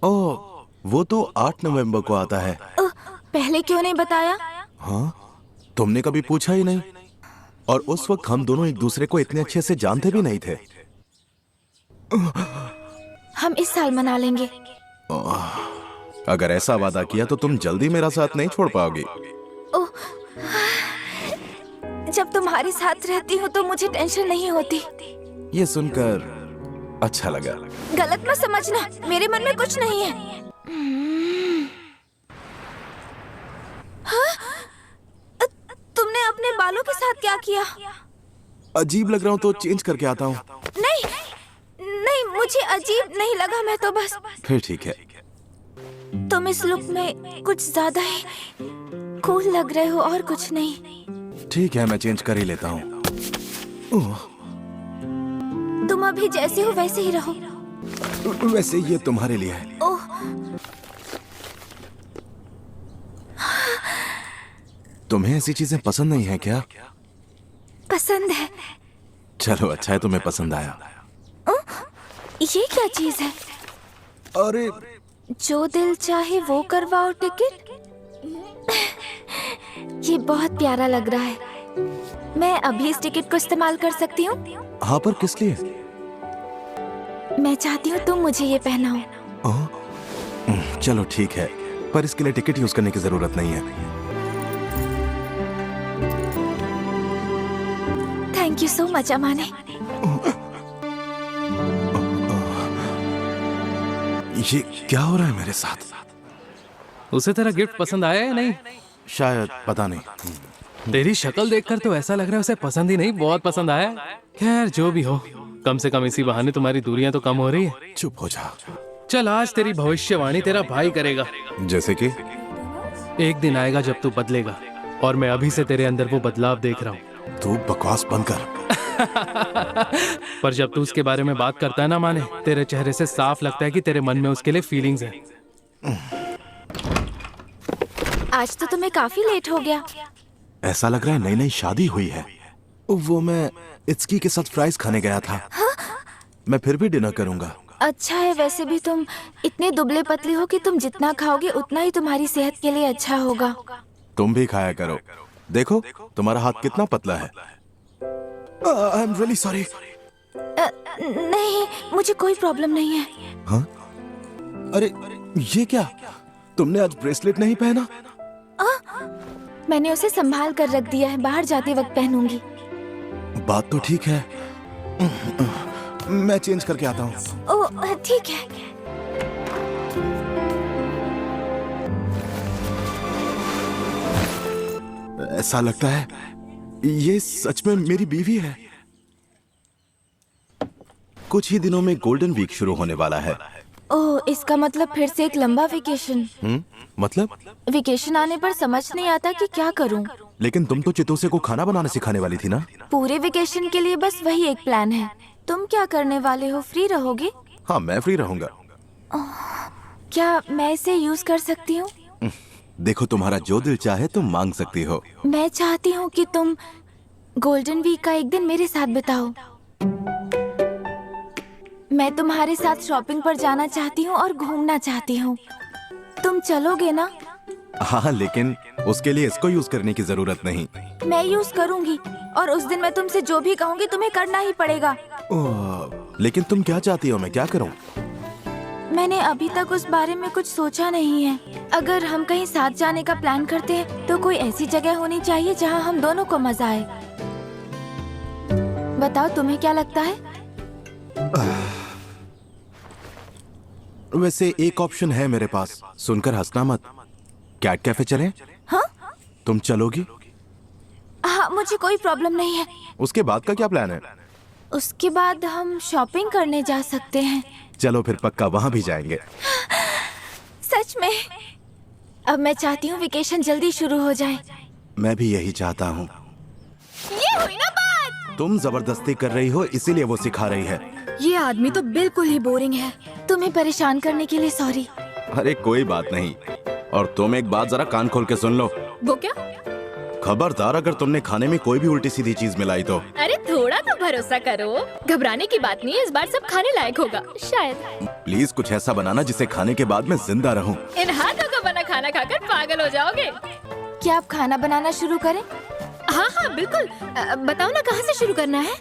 ओह, वो तो 8 नवंबर को आता है। पहले क्यों नहीं बताया? हाँ, तुमने कभी पूछा ही नहीं। और उस वक्त हम दोनों एक दूसरे को इतने अच्छे से जानते भी नहीं थे। हम इस साल मना लेंगे। अगर ऐसा वादा किया तो तुम जल्दी मेरा साथ नहीं छोड़ पाओगी। ओह, जब तुम्हारे साथ रहती हूँ तो मुझे टेंशन नहीं होती। ये सुनकर अच्छा लगा। गलत मत समझना, मेरे मन में कुछ नहीं है। हाँ? तुमने अपने बालों के साथ क्या किया? अजीब लग रहा हूँ तो चेंज करके आता हूँ। नहीं नहीं, मुझे अजीब नहीं लगा, मैं तो बस। फिर ठीक है। तुम इस लुक में कुछ ज्यादा ही कूल लग रहे हो और कुछ नहीं। ठीक है, मैं चेंज कर ही लेता हूँ। तुम अभी जैसे हो वैसे ही रहो। वैसे ये तुम्हारे लिए है। ओह, तुम्हें ऐसी चीजें पसंद नहीं है क्या? पसंद है। चलो अच्छा है तुम्हें पसंद आया। ये क्या चीज है? अरे, जो दिल चाहे वो करवाओ टिकट। ये बहुत प्यारा लग रहा है। मैं अभी इस टिकट को इस्तेमाल कर सकती हूँ? हाँ, पर किस लिए? मैं चाहती हूँ तुम मुझे ये पहनाओ। चलो ठीक है, पर इसके लिए टिकट यूज करने की जरूरत नहीं है। थैंक यू सो मच अमाने। ये क्या हो रहा है मेरे साथ? उसे तेरा गिफ्ट पसंद आया या नहीं? शायद, पता नहीं। तेरी शक्ल देखकर तो ऐसा लग रहा है उसे पसंद ही नहीं, बहुत पसंद आया। खैर जो भी हो, कम से कम इसी बहाने तुम्हारी दूरियां तो कम हो रही है। चुप हो जा। चल, आज तेरी भविष्यवाणी तेरा भाई करेगा। जैसे कि? एक दिन आएगा जब तू बदलेगा, और मैं अभी से तेरे अंदर वो बदलाव देख रहा हूँ। तू बकवास बंद कर। पर जब तू उसके बारे में बात करता है ना माने, तेरे चेहरे से साफ लगता है कि तेरे मन में उसके लिए फीलिंग्स हैं। आज तो तुम्हें काफी लेट हो गया। ऐसा लग रहा है नई नई शादी हुई है। वो मैं इत्सुकी के साथ फ्राइज खाने गया था। हाँ? मैं फिर भी डिनर करूंगा। अच्छा है, वैसे भी तुम इतने दुबले पतले हो कि तुम जितना खाओगे उतना ही तुम्हारी सेहत के लिए अच्छा होगा। तुम भी खाया करो। देखो तुम्हारा हाथ कितना पतला है। I am really sorry. नहीं, मुझे कोई प्रॉब्लम नहीं है। हाँ? अरे ये क्या? तुमने आज ब्रेसलेट नहीं पहना? मैंने उसे संभाल कर रख दिया है, बाहर जाते वक्त पहनूंगी। बात तो ठीक है, मैं चेंज करके आता हूँ। ओह ठीक है। ऐसा लगता है ये सच में मेरी बीवी है। कुछ ही दिनों में गोल्डन वीक शुरू होने वाला है। ओह, इसका मतलब फिर से एक लंबा वेकेशन। मतलब? वेकेशन आने पर समझ नहीं आता कि क्या करूं। लेकिन तुम तो चितोसे को खाना बनाना सिखाने वाली थी ना? पूरे वेकेशन के लिए बस वही एक प्लान है। तुम क्या करने वाले हो? फ्री रहोगे? हाँ, मैं फ्री रहूंगा। क्या मैं इसे यूज कर सकती हूँ? देखो, तुम्हारा जो दिल चाहे तुम मांग सकती हो। मैं चाहती हूँ कि तुम गोल्डन वीक का एक दिन मेरे साथ बिताओ। मैं तुम्हारे साथ शॉपिंग पर जाना चाहती हूँ और घूमना चाहती हूँ। तुम चलोगे ना? हाँ, लेकिन उसके लिए इसको यूज करने की जरूरत नहीं। मैं यूज करूँगी और उस दिन मैं तुमसे जो भी कहूँगी तुम्हें करना ही पड़ेगा। लेकिन तुम क्या चाहती हो मैं क्या करूँ? मैंने अभी तक उस बारे में कुछ सोचा नहीं है। अगर हम कहीं साथ जाने का प्लान करते हैं तो कोई ऐसी जगह होनी चाहिए जहाँ हम दोनों को मजा आए। बताओ तुम्हें क्या लगता है? वैसे एक ऑप्शन है मेरे पास, सुनकर हंसना मत। कैट कैफे चलें? हाँ? तुम चलोगी? हाँ, मुझे कोई प्रॉब्लम नहीं है। उसके बाद का क्या प्लान है? उसके बाद हम शॉपिंग करने जा सकते हैं। चलो फिर पक्का वहाँ भी जाएंगे। सच में? अब मैं चाहती हूँ वेकेशन जल्दी शुरू हो जाए। मैं भी यही चाहता हूँ। ये हुई ना बात। तुम जबरदस्ती कर रही हो इसीलिए वो सिखा रही है। ये आदमी तो बिल्कुल ही बोरिंग है। तुम्हें परेशान करने के लिए सॉरी। अरे कोई बात नहीं। और तुम एक बात जरा कान खोल के सुन लो। वो क्या? खबरदार अगर तुमने खाने में कोई भी उल्टी सीधी चीज मिलाई तो। अरे थोड़ा तो भरोसा करो, घबराने की बात नहीं है। इस बार सब खाने लायक होगा शायद। प्लीज कुछ ऐसा बनाना जिसे खाने के बाद मैं जिंदा रहूं। इन हाथों का बना खाना खाकर पागल हो जाओगे। क्या आप खाना बनाना शुरू करें? हाँ हाँ बिल्कुल। बताओ ना कहाँ से शुरू करना है?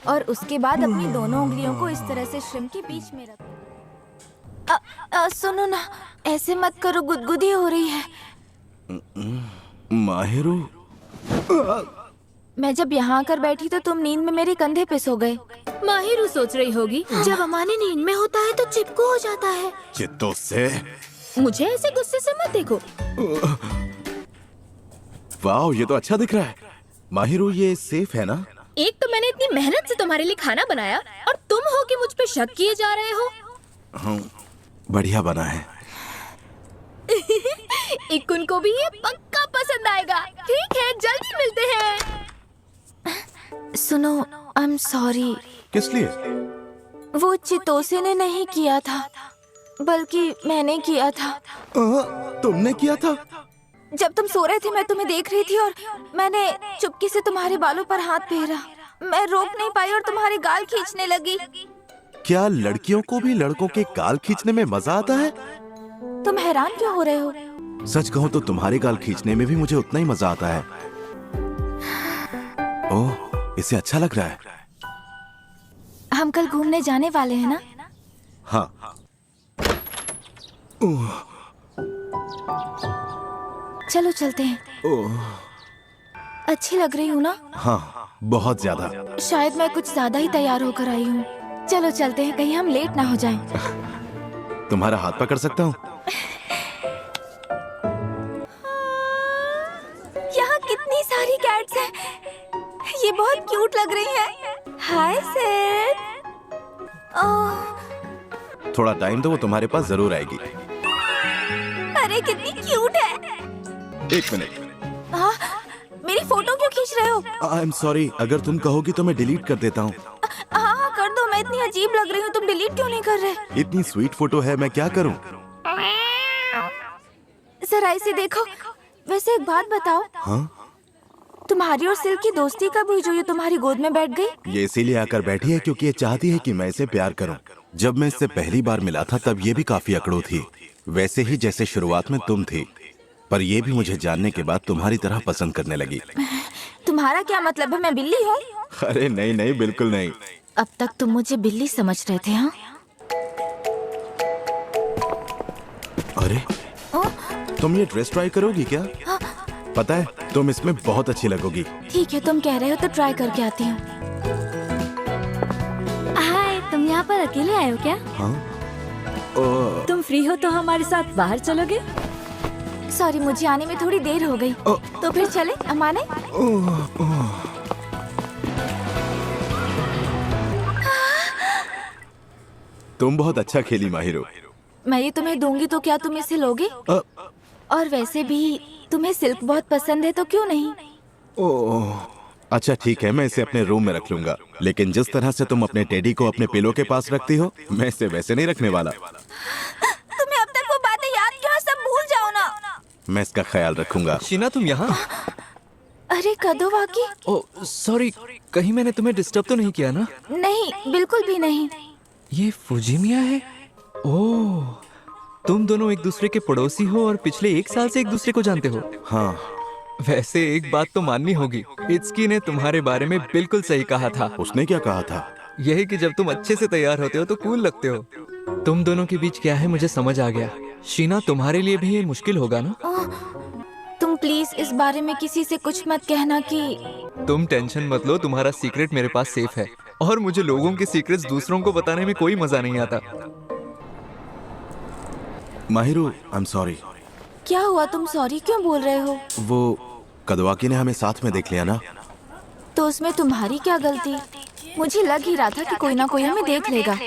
और उसके बाद अपनी दोनों उंगलियों को इस तरह से श्रिम्प के बीच में रखो। सुनो ना, ऐसे मत करो, गुदगुदी हो रही है। माहिरू, मैं जब यहाँ आकर बैठी तो तुम नींद में मेरे कंधे पे सो गए। माहिरू सोच रही होगी जब अमाने नींद में होता है तो चिपकू हो जाता है। चित्तों से मुझे ऐसे गुस्से से मत देखो। वाह, ये तो अच्छा दिख रहा है। माहिरू, ये सेफ है ना? एक तो मैंने इतनी मेहनत से तुम्हारे लिए खाना बनाया और तुम हो कि मुझ पे शक किए जा रहे हो। हाँ, बढ़िया बना है। इकुन को भी ये पक्का पसंद आएगा। ठीक है, जल्दी मिलते हैं। सुनो, आई एम सॉरी। किस लिए? वो चितोसे ने नहीं किया था, बल्कि मैंने किया था। तुमने किया था? जब तुम सो रहे थे मैं तुम्हें देख रही थी और मैंने चुपके से तुम्हारे बालों पर हाथ फेरा। मैं रोक नहीं पाई और तुम्हारे गाल खींचने लगी। क्या लड़कियों को भी लड़कों के गाल खींचने में मजा आता है? तुम हैरान क्यों हो रहे हो? सच कहूँ तो तुम्हारे गाल खींचने में भी मुझे उतना ही मजा आता है। ओह, इसे अच्छा लग रहा है। हम कल घूमने जाने वाले हैं ना? हाँ। चलो चलते हैं। अच्छी लग रही हूँ ना? हाँ, बहुत ज्यादा। शायद मैं कुछ ज्यादा ही तैयार होकर आई हूँ। चलो चलते हैं, कहीं हम लेट ना हो जाएं। तुम्हारा हाथ पकड़ सकता हूँ? यहाँ कितनी सारी कैट्स हैं। ये बहुत क्यूट लग रही हैं। Hi sir. थोड़ा टाइम दो, वो तुम्हारे पास जरूर आएगी। अरे कितनी क्यूट है। एक मिनट। हाँ, मेरी फोटो क्यों खींच रहे हो? आई एम सॉरी, अगर तुम कहोगी तो मैं डिलीट कर देता हूँ। हाँ कर दो, मैं इतनी अजीब लग रही हूँ, तुम डिलीट क्यों नहीं कर रहे? इतनी स्वीट फोटो है, मैं क्या करूँ? जरा इसे देखो। वैसे एक बात बताओ। हाँ? तुम्हारी और सिल्क की दोस्ती कब हुई जो ये तुम्हारी गोद में बैठ गई? ये इसीलिए आकर बैठी है क्योंकि ये चाहती है कि मैं इसे प्यार करूं। जब मैं इससे पहली बार मिला था तब ये भी काफी अकड़ू थी, वैसे ही जैसे शुरुआत में तुम थी। पर ये भी मुझे जानने के बाद तुम्हारी तरह पसंद करने लगी। तुम्हारा क्या मतलब है, मैं बिल्ली हूँ? अरे नहीं नहीं, बिल्कुल नहीं। अब तक तुम मुझे बिल्ली समझ रहे थे, हाँ? अरे, तुम ये ड्रेस ट्राई करोगी क्या? हाँ। पता है तुम इसमें बहुत अच्छी लगोगी। ठीक है, तुम कह रहे हो तो ट्राई करके आती हूँ। हाय, तुम यहाँ पर अकेले आए हो क्या? हाँ? तुम फ्री हो तो हमारे साथ बाहर चलोगे? सॉरी, मुझे आने में थोड़ी देर हो गई। तो फिर चले अमाने? तुम बहुत अच्छा खेली माहिरो। मैं ये तुम्हें दूंगी तो क्या तुम इसे लोगे? और वैसे भी तुम्हें सिल्क बहुत पसंद है तो क्यों नहीं? ओह, अच्छा ठीक है, मैं इसे अपने रूम में रख लूंगा। लेकिन जिस तरह से तुम अपने टेडी को अपने पिलो के पास रखती हो, मैं इसे वैसे नहीं रखने वाला। तुम्हें अब तक वो बातें याद क्यों है? सब भूल जाओ ना। मैं इसका ख्याल रखूंगा। शीना तुम यहाँ? अरे कदोवाकी। ओह सॉरी, कहीं मैंने तुम्हें डिस्टर्ब तो नहीं किया ना? नहीं, बिल्कुल भी नहीं। ये फुजिमिया है? ओह, तुम दोनों एक दूसरे के पड़ोसी हो और पिछले 1 साल से एक दूसरे को जानते हो। हाँ। वैसे एक बात तो माननी होगी, इत्सुकी ने तुम्हारे बारे में बिल्कुल सही कहा था। उसने क्या कहा था? यही कि जब तुम अच्छे से तैयार होते हो तो कूल लगते हो। तुम दोनों के बीच क्या है मुझे समझ आ गया। शीना, तुम्हारे लिए भी ये मुश्किल होगा ना? तुम प्लीज इस बारे में किसी से कुछ मत कहना कि... तुम टेंशन मत लो, तुम्हारा सीक्रेट मेरे पास सेफ है और मुझे लोगों के सीक्रेट्स दूसरों को बताने में कोई मजा नहीं आता। Mahiru, I am sorry. क्या हुआ? तुम सॉरी क्यों बोल रहे हो? वो कदवाकी ने हमें साथ में देख लिया ना। तो उसमें तुम्हारी क्या गलती? मुझे लग ही रहा था कि कोई ना कोई हमें देख लेगा।